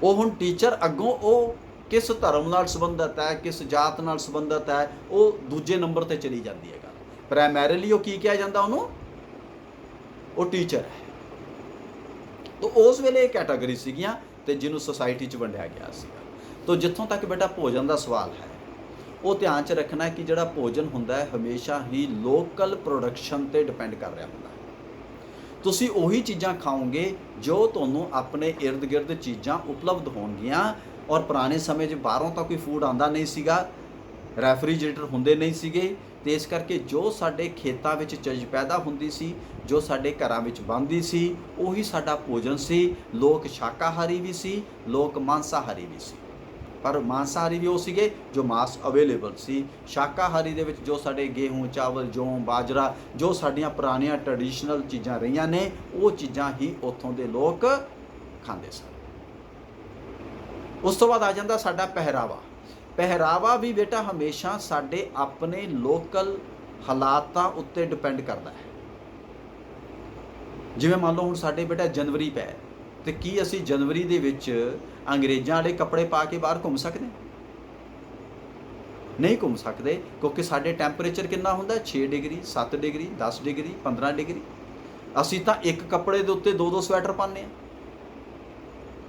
ਉਹ ਹੁਣ ਟੀਚਰ ਅੱਗੋਂ ਉਹ ਕਿਸ ਧਰਮ ਨਾਲ ਸੰਬੰਧਿਤ ਹੈ, ਕਿਸ ਜਾਤ ਨਾਲ ਸੰਬੰਧਿਤ ਹੈ, ਉਹ ਦੂਜੇ ਨੰਬਰ 'ਤੇ ਚਲੀ ਜਾਂਦੀ ਹੈ ਗੱਲ। ਪ੍ਰਾਇਮਰੀਲੀ ਉਹ ਕੀ ਕਿਹਾ ਜਾਂਦਾ ਉਹਨੂੰ, ਉਹ ਟੀਚਰ ਹੈ। ਤਾਂ ਉਸ ਵੇਲੇ ਇਹ ਕੈਟਾਗਰੀ ਸੀਗੀਆਂ ਤੇ ਜਿਹਨੂੰ ਸੁਸਾਇਟੀ 'ਚ ਵੰਡਿਆ ਗਿਆ ਸੀਗਾ। ਤਾਂ ਜਿੱਥੋਂ ਤੱਕ ਬੇਟਾ ਭੋਜਨ ਦਾ ਸਵਾਲ ਹੈ, ਉਹ ਧਿਆਨ 'ਚ ਰੱਖਣਾ ਕਿ ਜਿਹੜਾ ਭੋਜਨ ਹੁੰਦਾ ਹੈ ਹਮੇਸ਼ਾ ਹੀ ਲੋਕਲ ਪ੍ਰੋਡਕਸ਼ਨ 'ਤੇ ਡਿਪੈਂਡ ਕਰ ਰਿਹਾ ਹੁੰਦਾ ਹੈ। ਤੁਸੀਂ ਉਹੀ ਚੀਜ਼ਾਂ ਖਾਓਗੇ ਜੋ ਤੁਹਾਨੂੰ ਆਪਣੇ ਇਰਦ ਗਿਰਦ ਚੀਜ਼ਾਂ ਉਪਲਬਧ ਹੋਣਗੀਆਂ। ਔਰ ਪੁਰਾਣੇ ਸਮੇਂ 'ਚ ਬਾਹਰੋਂ ਤਾਂ ਕੋਈ ਫੂਡ ਆਉਂਦਾ ਨਹੀਂ ਸੀਗਾ, ਰੈਫਰੀਜਰੇਟਰ ਹੁੰਦੇ ਨਹੀਂ ਸੀਗੇ, ਤੇ ਇਸ ਕਰਕੇ ਜੋ ਸਾਡੇ ਖੇਤਾਂ ਵਿੱਚ ਚੀਜ਼ ਪੈਦਾ ਹੁੰਦੀ ਸੀ, ਜੋ ਸਾਡੇ ਘਰਾਂ ਵਿੱਚ ਬਣਦੀ ਸੀ, ਉਹੀ ਸਾਡਾ ਭੋਜਨ ਸੀ। ਲੋਕ ਸ਼ਾਕਾਹਾਰੀ ਵੀ ਸੀ, ਲੋਕ ਮਾਂਸਾਹਾਰੀ ਵੀ ਸੀ। ਪਰ ਮਾਂਸਾਹਾਰੀ ਵੀ ਉਹ ਸੀਗੇ ਜੋ ਮਾਸ ਅਵੇਲੇਬਲ ਸੀ। ਸ਼ਾਕਾਹਾਰੀ ਦੇ ਵਿੱਚ ਜੋ ਸਾਡੇ ਗੇਹੂੰ, ਚਾਵਲ, ਜੌਂ, ਬਾਜਰਾ, ਜੋ ਸਾਡੀਆਂ ਪੁਰਾਣੀਆਂ ਟ੍ਰੈਡੀਸ਼ਨਲ ਚੀਜ਼ਾਂ ਰਹੀਆਂ ਨੇ, ਉਹ ਚੀਜ਼ਾਂ ਹੀ ਉੱਥੋਂ ਦੇ ਲੋਕ ਖਾਂਦੇ ਸਨ। ਉਸ ਤੋਂ ਬਾਅਦ ਆ ਜਾਂਦਾ ਸਾਡਾ ਪਹਿਰਾਵਾ। ਪਹਿਰਾਵਾ ਵੀ ਬੇਟਾ ਹਮੇਸ਼ਾ ਸਾਡੇ ਆਪਣੇ ਲੋਕਲ ਹਾਲਾਤਾਂ ਉੱਤੇ ਡਿਪੈਂਡ ਕਰਦਾ ਹੈ। ਜਿਵੇਂ ਮੰਨ ਲਓ ਹੁਣ ਸਾਡੇ ਬੇਟਾ ਜਨਵਰੀ ਪੈ, ਤੇ ਕੀ ਅਸੀਂ ਜਨਵਰੀ ਦੇ ਵਿੱਚ ਅੰਗਰੇਜ਼ਾਂ ਵਾਲੇ ਕੱਪੜੇ ਪਾ ਕੇ ਬਾਹਰ ਘੁੰਮ ਸਕਦੇ? ਨਹੀਂ ਘੁੰਮ ਸਕਦੇ, ਕਿਉਂਕਿ ਸਾਡੇ ਟੈਂਪਰੇਚਰ ਕਿੰਨਾ ਹੁੰਦਾ 6 ਡਿਗਰੀ, 7 ਡਿਗਰੀ, 10 ਡਿਗਰੀ, 15 ਡਿਗਰੀ। ਅਸੀਂ ਤਾਂ ਇੱਕ ਕੱਪੜੇ ਦੇ ਉੱਤੇ 2-2 ਸਵੈਟਰ ਪਾਉਂਦੇ ਹਾਂ।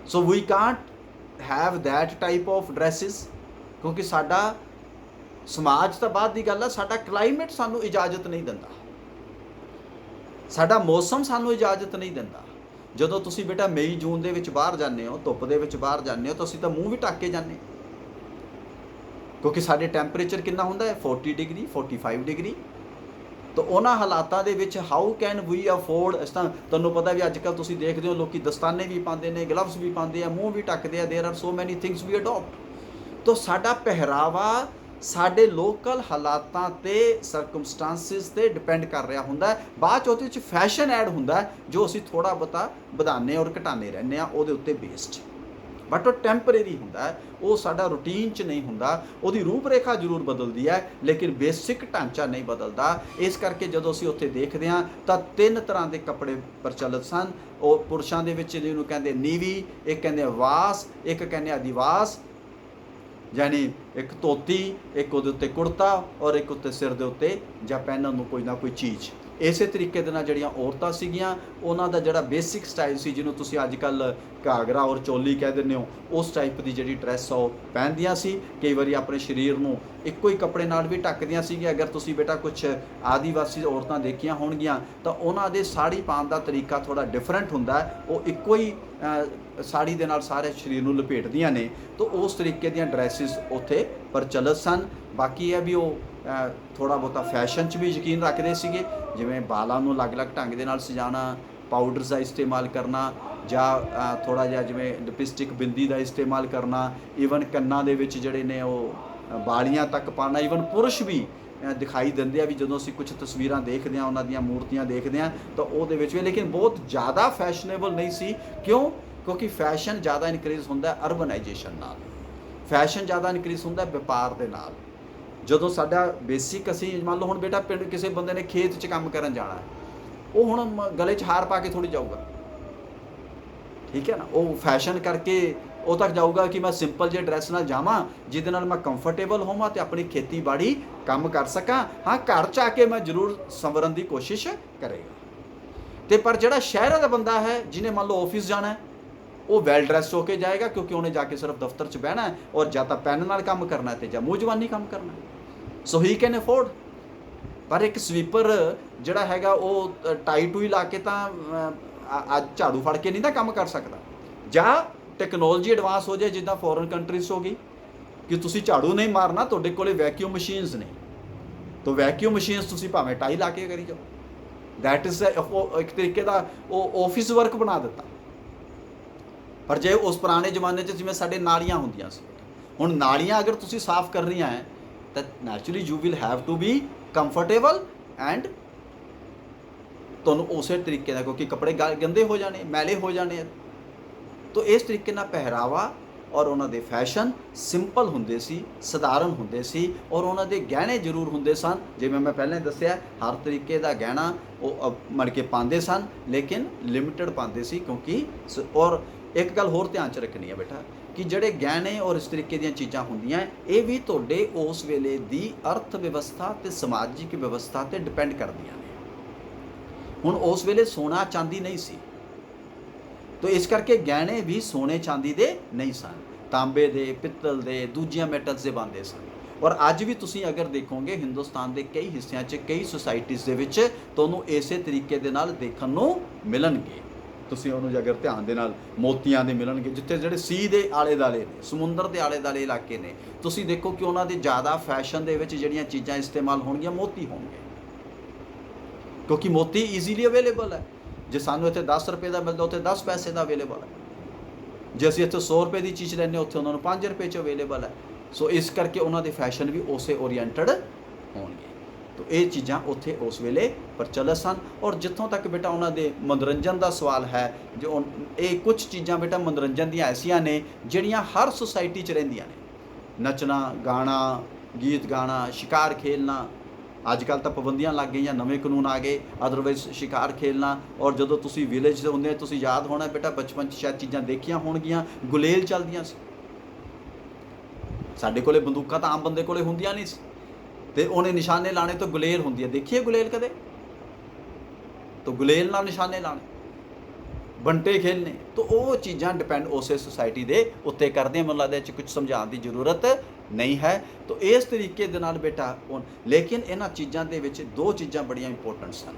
So we can't have that type of dresses, ਕਿਉਂਕਿ ਸਾਡਾ ਸਮਾਜ ਤਾਂ ਬਾਅਦ ਦੀ ਗੱਲ ਆ, ਸਾਡਾ ਕਲਾਈਮੇਟ ਸਾਨੂੰ ਇਜਾਜ਼ਤ ਨਹੀਂ ਦਿੰਦਾ, ਸਾਡਾ ਮੌਸਮ ਸਾਨੂੰ ਇਜਾਜ਼ਤ ਨਹੀਂ ਦਿੰਦਾ। ਜਦੋਂ ਤੁਸੀਂ ਬੇਟਾ ਮਈ ਜੂਨ ਦੇ ਵਿੱਚ ਬਾਹਰ ਜਾਂਦੇ ਹੋ, ਧੁੱਪ ਦੇ ਵਿੱਚ ਬਾਹਰ ਜਾਂਦੇ ਹੋ, ਤਾਂ ਅਸੀਂ ਤਾਂ ਮੂੰਹ ਵੀ ਢੱਕ ਕੇ ਜਾਂਦੇ, ਕਿਉਂਕਿ ਸਾਡੇ ਟੈਂਪਰੇਚਰ ਕਿੰਨਾ ਹੁੰਦਾ ਹੈ 40 ਡਿਗਰੀ, 45 ਡਿਗਰੀ। ਤਾਂ ਉਹਨਾਂ ਹਾਲਾਤਾਂ ਦੇ ਵਿੱਚ ਹਾਊ ਕੈਨ ਵੀ ਅਫੋਰਡ, ਇਸ ਤਰ੍ਹਾਂ ਤੁਹਾਨੂੰ ਪਤਾ ਵੀ ਅੱਜ ਕੱਲ੍ਹ ਤੁਸੀਂ ਦੇਖਦੇ ਹੋ ਲੋਕੀ ਦਸਤਾਨੇ ਵੀ ਪਾਉਂਦੇ ਨੇ, ਗਲਵਸ ਵੀ ਪਾਉਂਦੇ ਆ, ਮੂੰਹ ਵੀ ਢੱਕਦੇ ਆ। ਦੇਰ ਆਰ ਸੋ ਮੈਨੀ ਥਿੰਗਸ ਵੀ ਅਡੋਪਟ। ਤਾਂ ਸਾਡਾ ਪਹਿਰਾਵਾ ਸਾਡੇ ਲੋਕਲ ਹਾਲਾਤਾਂ ਤੇ ਸਰਕਮਸਟੈਂਸਿਸ ਤੇ ਡਿਪੈਂਡ ਕਰ ਰਿਹਾ ਹੁੰਦਾ ਹੈ। ਬਾਅਦ 'ਚ ਉਹਦੇ ਵਿੱਚ ਫੈਸ਼ਨ ਐਡ ਹੁੰਦਾ ਹੈ, ਜੋ ਅਸੀਂ ਥੋੜ੍ਹਾ ਬਹੁਤਾ ਵਧਾਉਂਦੇ ਔਰ ਘਟਾਉਂਦੇ ਰਹਿੰਦੇ ਹਾਂ ਉਹਦੇ ਉੱਤੇ ਬੇਸਡ। ਬਟ ਉਹ ਟੈਂਪਰੇਰੀ ਹੁੰਦਾ ਹੈ, ਉਹ ਸਾਡਾ ਰੂਟੀਨ 'ਚ ਨਹੀਂ ਹੁੰਦਾ। ਉਹਦੀ ਰੂਪ ਰੇਖਾ ਜ਼ਰੂਰ ਬਦਲਦੀ ਹੈ, ਲੇਕਿਨ ਬੇਸਿਕ ਢਾਂਚਾ ਨਹੀਂ ਬਦਲਦਾ। ਇਸ ਕਰਕੇ ਜਦੋਂ ਅਸੀਂ ਉੱਥੇ ਦੇਖਦੇ ਹਾਂ ਤਾਂ 3 ਤਰ੍ਹਾਂ ਦੇ ਕੱਪੜੇ ਪ੍ਰਚਲਿਤ ਸਨ। ਉਹ ਪੁਰਸ਼ਾਂ ਦੇ ਵਿੱਚ ਜਿਹਨੂੰ ਕਹਿੰਦੇ ਨੀਵੀ, ਇੱਕ ਕਹਿੰਦੇ ਵਾਸ, ਇੱਕ ਕਹਿੰਦੇ ਆਦੀਵਾਸ, ਯਾਨੀ ਇੱਕ ਧੋਤੀ, ਇੱਕ ਉਹਦੇ ਉੱਤੇ ਕੁੜਤਾ ਔਰ ਇੱਕ ਉੱਤੇ ਸਿਰ ਦੇ ਉੱਤੇ ਜਾਂ ਪਹਿਨਣ ਨੂੰ ਕੋਈ ਨਾ ਕੋਈ ਚੀਜ਼। ਇਸੇ ਤਰੀਕੇ ਦੇ ਨਾਲ ਜਿਹੜੀਆਂ ਔਰਤਾਂ ਸੀਗੀਆਂ, ਉਹਨਾਂ ਦਾ ਜਿਹੜਾ ਬੇਸਿਕ ਸਟਾਈਲ ਸੀ, ਜਿਹਨੂੰ ਤੁਸੀਂ ਅੱਜ ਕੱਲ੍ਹ ਘਾਗਰਾ ਔਰ ਚੋਲੀ ਕਹਿ ਦਿੰਦੇ ਹੋ, ਉਸ ਟਾਈਪ ਦੀ ਜਿਹੜੀ ਡਰੈਸ ਉਹ ਪਹਿਨਦੀਆਂ ਸੀ। ਕਈ ਵਾਰੀ ਆਪਣੇ ਸਰੀਰ ਨੂੰ ਇੱਕੋ ਹੀ ਕੱਪੜੇ ਨਾਲ ਵੀ ਢੱਕਦੀਆਂ ਸੀਗੀਆਂ। ਅਗਰ ਤੁਸੀਂ ਬੇਟਾ ਕੁਛ ਆਦੀਵਾਸੀ ਔਰਤਾਂ ਦੇਖੀਆਂ ਹੋਣਗੀਆਂ ਤਾਂ ਉਹਨਾਂ ਦੇ ਸਾੜੀ ਪਾਉਣ ਦਾ ਤਰੀਕਾ ਥੋੜ੍ਹਾ ਡਿਫਰੈਂਟ ਹੁੰਦਾ ਹੈ। ਉਹ ਇੱਕੋ ਹੀ ਸਾੜੀ ਦੇ ਨਾਲ ਸਾਰੇ ਸਰੀਰ ਨੂੰ ਲਪੇਟਦੀਆਂ ਨੇ। ਤਾਂ ਉਸ ਤਰੀਕੇ ਦੀਆਂ ਡਰੈਸਿਸ ਉੱਥੇ ਪ੍ਰਚਲਿਤ ਸਨ। ਬਾਕੀ ਇਹ ਵੀ ਉਹ ਥੋੜ੍ਹਾ ਬਹੁਤਾ ਫੈਸ਼ਨ 'ਚ ਵੀ ਯਕੀਨ ਰੱਖਦੇ ਸੀਗੇ, ਜਿਵੇਂ ਬਾਲਾਂ ਨੂੰ ਅਲੱਗ-ਅਲੱਗ ਢੰਗ ਦੇ ਨਾਲ ਸਜਾਉਣਾ, ਪਾਊਡਰਸ ਦਾ ਇਸਤੇਮਾਲ ਕਰਨਾ, ਜਾਂ ਥੋੜ੍ਹਾ ਜਿਹਾ ਜਿਵੇਂ ਲਿਪਸਟਿਕ, ਬਿੰਦੀ ਦਾ ਇਸਤੇਮਾਲ ਕਰਨਾ। ਈਵਨ ਕੰਨਾਂ ਦੇ ਵਿੱਚ ਜਿਹੜੇ ਨੇ ਉਹ ਬਾਲੀਆਂ ਤੱਕ ਪਾਉਣਾ। ਈਵਨ ਪੁਰਸ਼ ਵੀ ਦਿਖਾਈ ਦਿੰਦੇ ਆ ਵੀ ਜਦੋਂ ਅਸੀਂ ਕੁਝ ਤਸਵੀਰਾਂ ਦੇਖਦੇ ਹਾਂ, ਉਹਨਾਂ ਦੀਆਂ ਮੂਰਤੀਆਂ ਦੇਖਦੇ ਹਾਂ, ਤਾਂ ਉਹਦੇ ਵਿੱਚ ਵੀ, ਲੇਕਿਨ ਬਹੁਤ ਜ਼ਿਆਦਾ ਫੈਸ਼ਨੇਬਲ ਨਹੀਂ ਸੀ। ਕਿਉਂ? ਕਿਉਂਕਿ ਫੈਸ਼ਨ ਜ਼ਿਆਦਾ ਇਨਕਰੀਜ਼ ਹੁੰਦਾ ਅਰਬਨਾਈਜੇਸ਼ਨ ਨਾਲ, ਫੈਸ਼ਨ ਜ਼ਿਆਦਾ ਇਨਕਰੀਜ਼ ਹੁੰਦਾ ਵਪਾਰ ਦੇ ਨਾਲ। ਜਦੋਂ ਸਾਡਾ ਬੇਸਿਕ, ਅਸੀਂ ਮੰਨ ਲਓ ਹੁਣ ਬੇਟਾ ਪਿੰਡ ਕਿਸੇ ਬੰਦੇ ਨੇ ਖੇਤ 'ਚ ਕੰਮ ਕਰਨ ਜਾਣਾ, ਉਹ ਹੁਣ ਗਲੇ 'ਚ ਹਾਰ ਪਾ ਕੇ ਥੋੜ੍ਹੀ ਜਾਊਗਾ, ਠੀਕ ਹੈ ਨਾ। ਉਹ ਫੈਸ਼ਨ ਕਰਕੇ ਉਹ ਤੱਕ ਜਾਊਗਾ ਕਿ ਮੈਂ ਸਿੰਪਲ ਜਿਹੇ ਡਰੈਸ ਨਾਲ ਜਾਵਾਂ, ਜਿਹਦੇ ਨਾਲ ਮੈਂ ਕੰਫਰਟੇਬਲ ਹੋਵਾਂ ਅਤੇ ਆਪਣੀ ਖੇਤੀਬਾੜੀ ਕੰਮ ਕਰ ਸਕਾਂ। ਹਾਂ, ਘਰ 'ਚ ਆ ਕੇ ਮੈਂ ਜ਼ਰੂਰ ਸੰਵਰਨ ਦੀ ਕੋਸ਼ਿਸ਼ ਕਰੇਗਾ। ਅਤੇ ਪਰ ਜਿਹੜਾ ਸ਼ਹਿਰ ਦਾ ਬੰਦਾ ਹੈ, ਜਿਹਨੇ ਮੰਨ ਲਓ ਆਫਿਸ ਜਾਣਾ ਹੈ, ਉਹ ਵੈਲ ਡਰੈਸ ਹੋ ਕੇ ਜਾਏਗਾ, ਕਿਉਂਕਿ ਉਹਨੇ ਜਾ ਕੇ ਸਿਰਫ ਦਫ਼ਤਰ 'ਚ ਬਹਿਣਾ ਹੈ ਔਰ ਜਾਂ ਤਾਂ ਪੈਨ ਨਾਲ ਕੰਮ ਕਰਨਾ ਹੈ ਤੇ ਜਾਂ ਮੂੰਹ ਜ਼ਬਾਨੀ ਕੰਮ ਕਰਨਾ ਹੈ। ਸੋ ਹੀ ਕੈਨ ਅਫੋਰਡ। ਪਰ ਇੱਕ ਸਵੀਪਰ ਜਿਹੜਾ ਹੈਗਾ ਉਹ ਟਾਈ ਟੂਈ ਲਾ ਕੇ ਤਾਂ ਅੱਜ ਝਾੜੂ ਫੜ ਕੇ ਨਹੀਂ ਨਾ ਕੰਮ ਕਰ ਸਕਦਾ। ਜਾਂ ਟੈਕਨੋਲੋਜੀ ਐਡਵਾਂਸ ਹੋ ਜਾਏ, ਜਿੱਦਾਂ ਫੋਰਨ ਕੰਟਰੀਜ਼ ਹੋ ਗਈ, ਕਿ ਤੁਸੀਂ ਝਾੜੂ ਨਹੀਂ ਮਾਰਨਾ, ਤੁਹਾਡੇ ਕੋਲੇ ਵੈਕਿਊਮ ਮਸ਼ੀਨਸ ਨੇ, ਤਾਂ ਵੈਕਿਊਮ ਮਸ਼ੀਨਸ ਤੁਸੀਂ ਭਾਵੇਂ ਟਾਈ ਲਾ ਕੇ ਕਰੀ ਜਾਓ। ਦੈਟ ਇਜ਼ ਇੱਕ ਤਰੀਕੇ ਦਾ ਉਹ ਆਫਿਸ ਵਰਕ ਬਣਾ ਦਿੱਤਾ। ਪਰ ਜੇ ਉਸ ਪੁਰਾਣੇ ਜ਼ਮਾਨੇ 'ਚ ਜਿਵੇਂ ਸਾਡੇ ਨਾਲੀਆਂ ਹੁੰਦੀਆਂ ਸੀ, ਹੁਣ ਨਾਲੀਆਂ ਅਗਰ ਤੁਸੀਂ ਸਾਫ਼ ਕਰਨੀਆਂ ਹੈ ਤਾਂ naturally you will have to be comfortable and ਤੁਹਾਨੂੰ ਉਸੇ ਤਰੀਕੇ ਦਾ, ਕਿਉਂਕਿ ਕੱਪੜੇ ਗੰਦੇ ਹੋ ਜਾਣੇ, ਮੈਲੇ ਹੋ ਜਾਣੇ। ਤਾਂ ਇਸ ਤਰੀਕੇ ਨਾਲ ਪਹਿਰਾਵਾ ਔਰ ਉਹਨਾਂ ਦੇ ਫੈਸ਼ਨ ਸਿੰਪਲ ਹੁੰਦੇ ਸੀ, ਸਧਾਰਨ ਹੁੰਦੇ ਸੀ, ਔਰ ਉਹਨਾਂ ਦੇ ਗਹਿਣੇ ਜ਼ਰੂਰ ਹੁੰਦੇ ਸਨ। ਜਿਵੇਂ ਮੈਂ ਪਹਿਲਾਂ ਦੱਸਿਆ, ਹਰ ਤਰੀਕੇ ਦਾ ਗਹਿਣਾ ਉਹ ਮੜ ਕੇ ਪਾਉਂਦੇ ਸਨ, ਲੇਕਿਨ ਲਿਮਿਟਡ ਪਾਉਂਦੇ ਸੀ। ਕਿਉਂਕਿ ਔਰ ਇੱਕ ਗੱਲ ਹੋਰ ਧਿਆਨ 'ਚ ਰੱਖਣੀ ਹੈ ਬੇਟਾ, ਕਿ ਜਿਹੜੇ ਗਹਿਣੇ ਔਰ ਇਸ ਤਰੀਕੇ ਦੀਆਂ ਚੀਜ਼ਾਂ ਹੁੰਦੀਆਂ, ਇਹ ਵੀ ਤੁਹਾਡੇ ਉਸ ਵੇਲੇ ਦੀ ਅਰਥ ਵਿਵਸਥਾ ਅਤੇ ਸਮਾਜਿਕ ਵਿਵਸਥਾ 'ਤੇ ਡਿਪੈਂਡ ਕਰਦੀਆਂ ਨੇ। ਹੁਣ ਉਸ ਵੇਲੇ ਸੋਨਾ ਚਾਂਦੀ ਨਹੀਂ ਸੀ, ਤਾਂ ਇਸ ਕਰਕੇ ਗਹਿਣੇ ਵੀ ਸੋਨੇ ਚਾਂਦੀ ਦੇ ਨਹੀਂ ਸਨ, ਤਾਂਬੇ ਦੇ, ਪਿੱਤਲ ਦੇ, ਦੂਜੀਆਂ ਮੈਟਲਸ ਦੇ ਬਣਦੇ ਸਨ। ਔਰ ਅੱਜ ਵੀ ਤੁਸੀਂ ਅਗਰ ਦੇਖੋਗੇ ਹਿੰਦੁਸਤਾਨ ਦੇ ਕਈ ਹਿੱਸਿਆਂ 'ਚ, ਕਈ ਸੁਸਾਇਟੀਜ਼ ਦੇ ਵਿੱਚ ਤੁਹਾਨੂੰ ਇਸੇ ਤਰੀਕੇ ਦੇ ਨਾਲ ਦੇਖਣ ਨੂੰ ਮਿਲਣਗੇ। ਤੁਸੀਂ ਉਹਨੂੰ ਜੇ ਅਗਰ ਧਿਆਨ ਦੇ ਨਾਲ ਮੋਤੀਆਂ ਦੇ ਮਿਲਣਗੇ, ਜਿੱਥੇ ਜਿਹੜੇ ਸੀ ਦੇ ਆਲੇ ਦੁਆਲੇ ਨੇ, ਸਮੁੰਦਰ ਦੇ ਆਲੇ ਦੁਆਲੇ ਇਲਾਕੇ ਨੇ, ਤੁਸੀਂ ਦੇਖੋ ਕਿ ਉਹਨਾਂ ਦੇ ਜ਼ਿਆਦਾ ਫੈਸ਼ਨ ਦੇ ਵਿੱਚ ਜਿਹੜੀਆਂ ਚੀਜ਼ਾਂ ਇਸਤੇਮਾਲ ਹੋਣਗੀਆਂ ਮੋਤੀ ਹੋਣਗੇ, ਕਿਉਂਕਿ ਮੋਤੀ ਈਜ਼ੀਲੀ ਅਵੇਲੇਬਲ ਹੈ। ਜੇ ਸਾਨੂੰ ਇੱਥੇ 10 ਰੁਪਏ ਦਾ ਮਿਲਦਾ ਉੱਥੇ 10 ਪੈਸੇ ਦਾ ਅਵੇਲੇਬਲ ਹੈ। ਜੇ ਅਸੀਂ ਇੱਥੇ 100 ਰੁਪਏ ਦੀ ਚੀਜ਼ ਲੈਂਦੇ ਉੱਥੇ ਉਹਨਾਂ ਨੂੰ 5 ਰੁਪਏ 'ਚ ਅਵੇਲੇਬਲ ਹੈ। ਸੋ ਇਸ ਕਰਕੇ ਉਹਨਾਂ ਦੇ ਫੈਸ਼ਨ ਵੀ ਉਸੇ ਓਰੀਐਂਟਡ ਹੋਣਗੇ। ਤੋ ਇਹ ਚੀਜ਼ਾਂ ਉੱਥੇ ਉਸ ਵੇਲੇ ਪ੍ਰਚਲਿਤ ਸਨ। ਔਰ ਜਿੱਥੋਂ ਤੱਕ ਬੇਟਾ ਉਹਨਾਂ ਦੇ ਮਨੋਰੰਜਨ ਦਾ ਸਵਾਲ ਹੈ, ਜੋ ਇਹ ਕੁਝ ਚੀਜ਼ਾਂ ਬੇਟਾ ਮਨੋਰੰਜਨ ਦੀਆਂ ਐਸੀਆਂ ਨੇ ਜਿਹੜੀਆਂ ਹਰ ਸੁਸਾਇਟੀ 'ਚ ਰਹਿੰਦੀਆਂ ਨੇ। ਨੱਚਣਾ, ਗਾਣਾ, ਗੀਤ ਗਾਣਾ, ਸ਼ਿਕਾਰ ਖੇਲਣਾ। ਅੱਜ ਕੱਲ੍ਹ ਤਾਂ ਪਾਬੰਦੀਆਂ ਲੱਗ ਗਈਆਂ, ਨਵੇਂ ਕਾਨੂੰਨ ਆ ਗਏ, ਅਦਰਵਾਈਜ਼ ਸ਼ਿਕਾਰ ਖੇਲਣਾ। ਔਰ ਜਦੋਂ ਤੁਸੀਂ ਵਿਲੇਜ 'ਚ ਹੁੰਦੇ, ਤੁਸੀਂ ਯਾਦ ਹੋਣਾ ਬੇਟਾ ਬਚਪਨ 'ਚ ਸ਼ਾਇਦ ਚੀਜ਼ਾਂ ਦੇਖੀਆਂ ਹੋਣਗੀਆਂ, ਗੁਲੇਲ ਚੱਲਦੀਆਂ ਸੀ। ਸਾਡੇ ਕੋਲੇ ਬੰਦੂਕਾਂ ਤਾਂ ਆਮ ਬੰਦੇ ਕੋਲੇ ਹੁੰਦੀਆਂ ਨਹੀਂ ਸੀ, ਤੇ ਉਹਨੇ ਨਿਸ਼ਾਨੇ ਲਾਣੇ ਤੋਂ ਗੁਲੇਲ ਹੁੰਦੀ ਹੈ। ਦੇਖੀਏ ਗੁਲੇਲ ਕਦੇ? ਤਾਂ ਗੁਲੇਲ ਨਾਲ ਨਿਸ਼ਾਨੇ ਲਾਣੇ, ਬੰਟੇ ਖੇਲਣੇ। ਤਾਂ ਉਹ ਚੀਜ਼ਾਂ ਡਿਪੈਂਡ ਉਸੇ ਸੁਸਾਇਟੀ ਦੇ ਉੱਤੇ ਕਰਦੇ। ਮੈਨੂੰ ਲੱਗਦਾ ਇਹ 'ਚ ਕੁਝ ਸਮਝਾਉਣ ਦੀ ਜ਼ਰੂਰਤ ਨਹੀਂ ਹੈ। ਤਾਂ ਇਸ ਤਰੀਕੇ ਦੇ ਨਾਲ ਬੇਟਾ ਲੇਕਿਨ ਇਹਨਾਂ ਚੀਜ਼ਾਂ ਦੇ ਵਿੱਚ ਦੋ ਚੀਜ਼ਾਂ ਬੜੀਆਂ ਇੰਪੋਰਟੈਂਟ ਸਨ।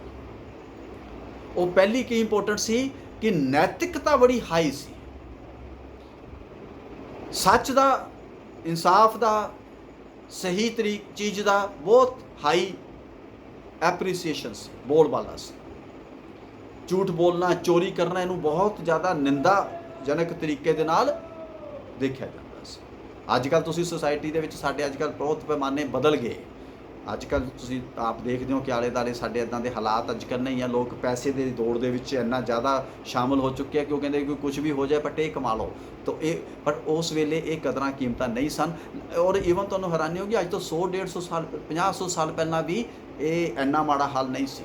ਉਹ ਪਹਿਲੀ ਕੀ ਇੰਪੋਰਟੈਂਟ ਸੀ ਕਿ ਨੈਤਿਕਤਾ ਬੜੀ ਹਾਈ ਸੀ, ਸੱਚ ਦਾ, ਇਨਸਾਫ ਦਾ, ਸਹੀ ਚੀਜ਼ ਦਾ ਬਹੁਤ ਹਾਈ ਐਪਰੀਸੀਏਸ਼ਨ ਸੀ, ਬੋਲਬਾਲਾ ਸੀ। ਝੂਠ ਬੋਲਣਾ, ਚੋਰੀ ਕਰਨਾ, ਇਹਨੂੰ ਬਹੁਤ ਜ਼ਿਆਦਾ ਨਿੰਦਾਜਨਕ ਤਰੀਕੇ ਦੇ ਨਾਲ ਦੇਖਿਆ ਜਾਂਦਾ ਸੀ। ਅੱਜ ਕੱਲ੍ਹ ਤੁਸੀਂ ਸੁਸਾਇਟੀ ਦੇ ਵਿੱਚ ਸਾਡੇ ਅੱਜ ਕੱਲ੍ਹ ਬਹੁਤ ਪੈਮਾਨੇ ਬਦਲ ਗਏ। ਅੱਜ ਕੱਲ੍ਹ ਤੁਸੀਂ ਆਪ ਦੇਖਦੇ ਹੋ ਕਿ ਆਲੇ ਦੁਆਲੇ ਸਾਡੇ ਇੱਦਾਂ ਦੇ ਹਾਲਾਤ ਅੱਜ ਕੱਲ੍ਹ ਨਹੀਂ ਆ। ਲੋਕ ਪੈਸੇ ਦੀ ਦੌੜ ਦੇ ਵਿੱਚ ਇੰਨਾ ਜ਼ਿਆਦਾ ਸ਼ਾਮਲ ਹੋ ਚੁੱਕੇ ਆ ਕਿ ਉਹ ਕਹਿੰਦੇ ਕਿ ਕੁਝ ਵੀ ਹੋ ਜਾਏ ਬਟ ਇਹ ਕਮਾ ਲਓ। ਤਾਂ ਪਰ ਉਸ ਵੇਲੇ ਇਹ ਕਦਰਾਂ ਕੀਮਤਾਂ ਨਹੀਂ ਸਨ। ਔਰ ਈਵਨ ਤੁਹਾਨੂੰ ਹੈਰਾਨੀ ਹੋਗੀ, ਅੱਜ ਤੋਂ 100-150 ਸਾਲ 50-100 ਸਾਲ ਪਹਿਲਾਂ ਵੀ ਇਹ ਇੰਨਾ ਮਾੜਾ ਹਾਲ ਨਹੀਂ ਸੀ।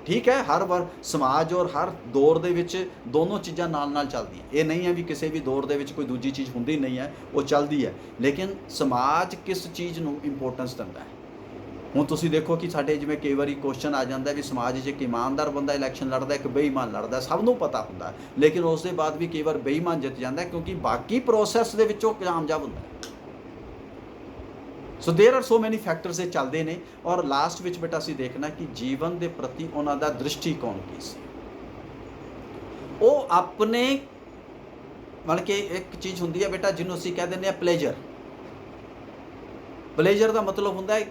ਠੀਕ ਹੈ, ਹਰ ਵਾਰ ਸਮਾਜ ਔਰ ਹਰ ਦੌਰ ਦੇ ਵਿੱਚ ਦੋਨੋਂ ਚੀਜ਼ਾਂ ਨਾਲ ਚੱਲਦੀਆਂ। ਇਹ ਨਹੀਂ ਹੈ ਵੀ ਕਿਸੇ ਵੀ ਦੌਰ ਦੇ ਵਿੱਚ ਕੋਈ ਦੂਜੀ ਚੀਜ਼ ਹੁੰਦੀ ਨਹੀਂ ਹੈ, ਉਹ ਚੱਲਦੀ ਹੈ। ਲੇਕਿਨ ਸਮਾਜ ਕਿਸ ਚੀਜ਼ ਨੂੰ ਇੰਪੋਰਟੈਂਸ ਦਿੰਦਾ ਹੈ। ਹੁਣ ਤੁਸੀਂ ਦੇਖੋ ਕਿ ਸਾਡੇ ਜਿਵੇਂ ਕਈ ਵਾਰੀ ਕੁਐਸਚਨ ਆ ਜਾਂਦਾ ਵੀ ਸਮਾਜ 'ਚ ਇੱਕ ਇਮਾਨਦਾਰ ਬੰਦਾ ਇਲੈਕਸ਼ਨ ਲੜਦਾ, ਇੱਕ ਬੇਈਮਾਨ ਲੜਦਾ, ਸਭ ਨੂੰ ਪਤਾ ਹੁੰਦਾ। ਲੇਕਿਨ ਉਸ ਦੇ ਬਾਅਦ ਵੀ ਕਈ ਵਾਰ ਬੇਈਮਾਨ ਜਿੱਤ ਜਾਂਦਾ, ਕਿਉਂਕਿ ਬਾਕੀ ਪ੍ਰੋਸੈਸ ਦੇ ਵਿੱਚ ਉਹ ਕਾਮਯਾਬ ਹੁੰਦਾ। ਸੋ ਦੇਰ ਆਰ ਸੋ ਮੈਨੀ ਫੈਕਟਰਸ ਇਹ ਚੱਲਦੇ ਨੇ। ਔਰ ਲਾਸਟ ਵਿੱਚ ਬੇਟਾ ਅਸੀਂ ਦੇਖਣਾ ਕਿ ਜੀਵਨ ਦੇ ਪ੍ਰਤੀ ਉਹਨਾਂ ਦਾ ਦ੍ਰਿਸ਼ਟੀਕੋਣ ਕੀ ਸੀ। ਉਹ ਆਪਣੇ ਮਤਲਬ ਕਿ ਇੱਕ ਚੀਜ਼ ਹੁੰਦੀ ਹੈ ਬੇਟਾ ਜਿਹਨੂੰ ਅਸੀਂ ਕਹਿ ਦਿੰਦੇ ਹਾਂ ਪਲੇਜਰ। ਪਲੇਜਰ ਦਾ ਮਤਲਬ ਹੁੰਦਾ ਹੈ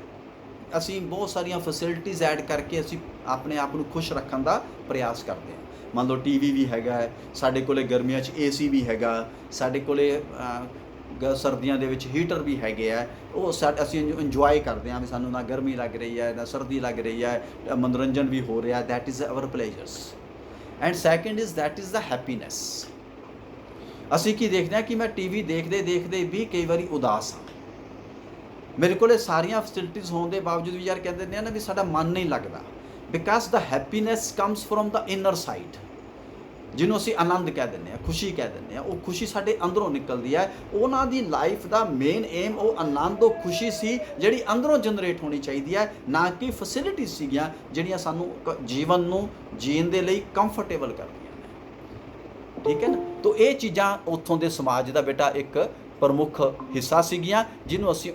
ਅਸੀਂ ਬਹੁਤ ਸਾਰੀਆਂ ਫੈਸਿਲਿਟੀਜ਼ ਐਡ ਕਰਕੇ ਅਸੀਂ ਆਪਣੇ ਆਪ ਨੂੰ ਖੁਸ਼ ਰੱਖਣ ਦਾ ਪ੍ਰਯਾਸ ਕਰਦੇ ਹਾਂ। ਮੰਨ ਲਓ ਟੀਵੀ ਵੀ ਹੈਗਾ ਹੈ ਸਾਡੇ ਕੋਲੇ, ਗਰਮੀਆਂ 'ਚ ਏਸੀ ਵੀ ਹੈਗਾ ਸਾਡੇ ਕੋਲੇ, ਸਰਦੀਆਂ ਦੇ ਵਿੱਚ ਹੀਟਰ ਵੀ ਹੈਗੇ ਆ। ਉਹ ਅਸੀਂ ਇੰਜੋਏ ਕਰਦੇ ਹਾਂ ਵੀ ਸਾਨੂੰ ਨਾ ਗਰਮੀ ਲੱਗ ਰਹੀ ਹੈ ਨਾ ਸਰਦੀ ਲੱਗ ਰਹੀ ਹੈ, ਮਨੋਰੰਜਨ ਵੀ ਹੋ ਰਿਹਾ। That is our pleasures. And second is that is the happiness. ਅਸੀਂ ਕੀ ਦੇਖਦੇ ਹਾਂ ਕਿ ਮੈਂ ਟੀਵੀ ਦੇਖਦੇ ਦੇਖਦੇ ਵੀ ਕਈ ਵਾਰੀ ਉਦਾਸ ਹਾਂ। ਮੇਰੇ ਕੋਲ ਸਾਰੀਆਂ ਫੈਸਿਲਿਟੀਜ਼ ਹੋਣ ਦੇ ਬਾਵਜੂਦ ਵੀ ਯਾਰ ਕਹਿੰਦੇ ਨੇ ਨਾ ਵੀ ਸਾਡਾ ਮਨ ਨਹੀਂ ਲੱਗਦਾ। Because the happiness comes from the inner side, ਜਿਹਨੂੰ ਅਸੀਂ ਆਨੰਦ ਕਹਿ ਦਿੰਦੇ ਹਾਂ, ਖੁਸ਼ੀ ਕਹਿ ਦਿੰਦੇ ਹਾਂ। ਉਹ ਖੁਸ਼ੀ ਸਾਡੇ ਅੰਦਰੋਂ ਨਿਕਲਦੀ ਹੈ। ਉਹਨਾਂ ਦੀ ਲਾਈਫ ਦਾ ਮੇਨ ਏਮ ਉਹ ਆਨੰਦ, ਉਹ ਖੁਸ਼ੀ ਸੀ ਜਿਹੜੀ ਅੰਦਰੋਂ ਜਨਰੇਟ ਹੋਣੀ ਚਾਹੀਦੀ ਹੈ, ਨਾ ਕਿ ਫੈਸਿਲਿਟੀਜ਼ ਸੀਗੀਆਂ ਜਿਹੜੀਆਂ ਸਾਨੂੰ ਜੀਵਨ ਨੂੰ ਜੀਣ ਦੇ ਲਈ ਕੰਫਰਟੇਬਲ ਕਰਦੀਆਂ ਨੇ। ਠੀਕ ਹੈ ਨਾ? ਤਾਂ ਇਹ ਚੀਜ਼ਾਂ ਉੱਥੋਂ ਦੇ ਸਮਾਜ ਦਾ ਬੇਟਾ ਇੱਕ ਪ੍ਰਮੁੱਖ ਹਿੱਸਾ ਸੀਗੀਆਂ ਜਿਹਨੂੰ ਅਸੀਂ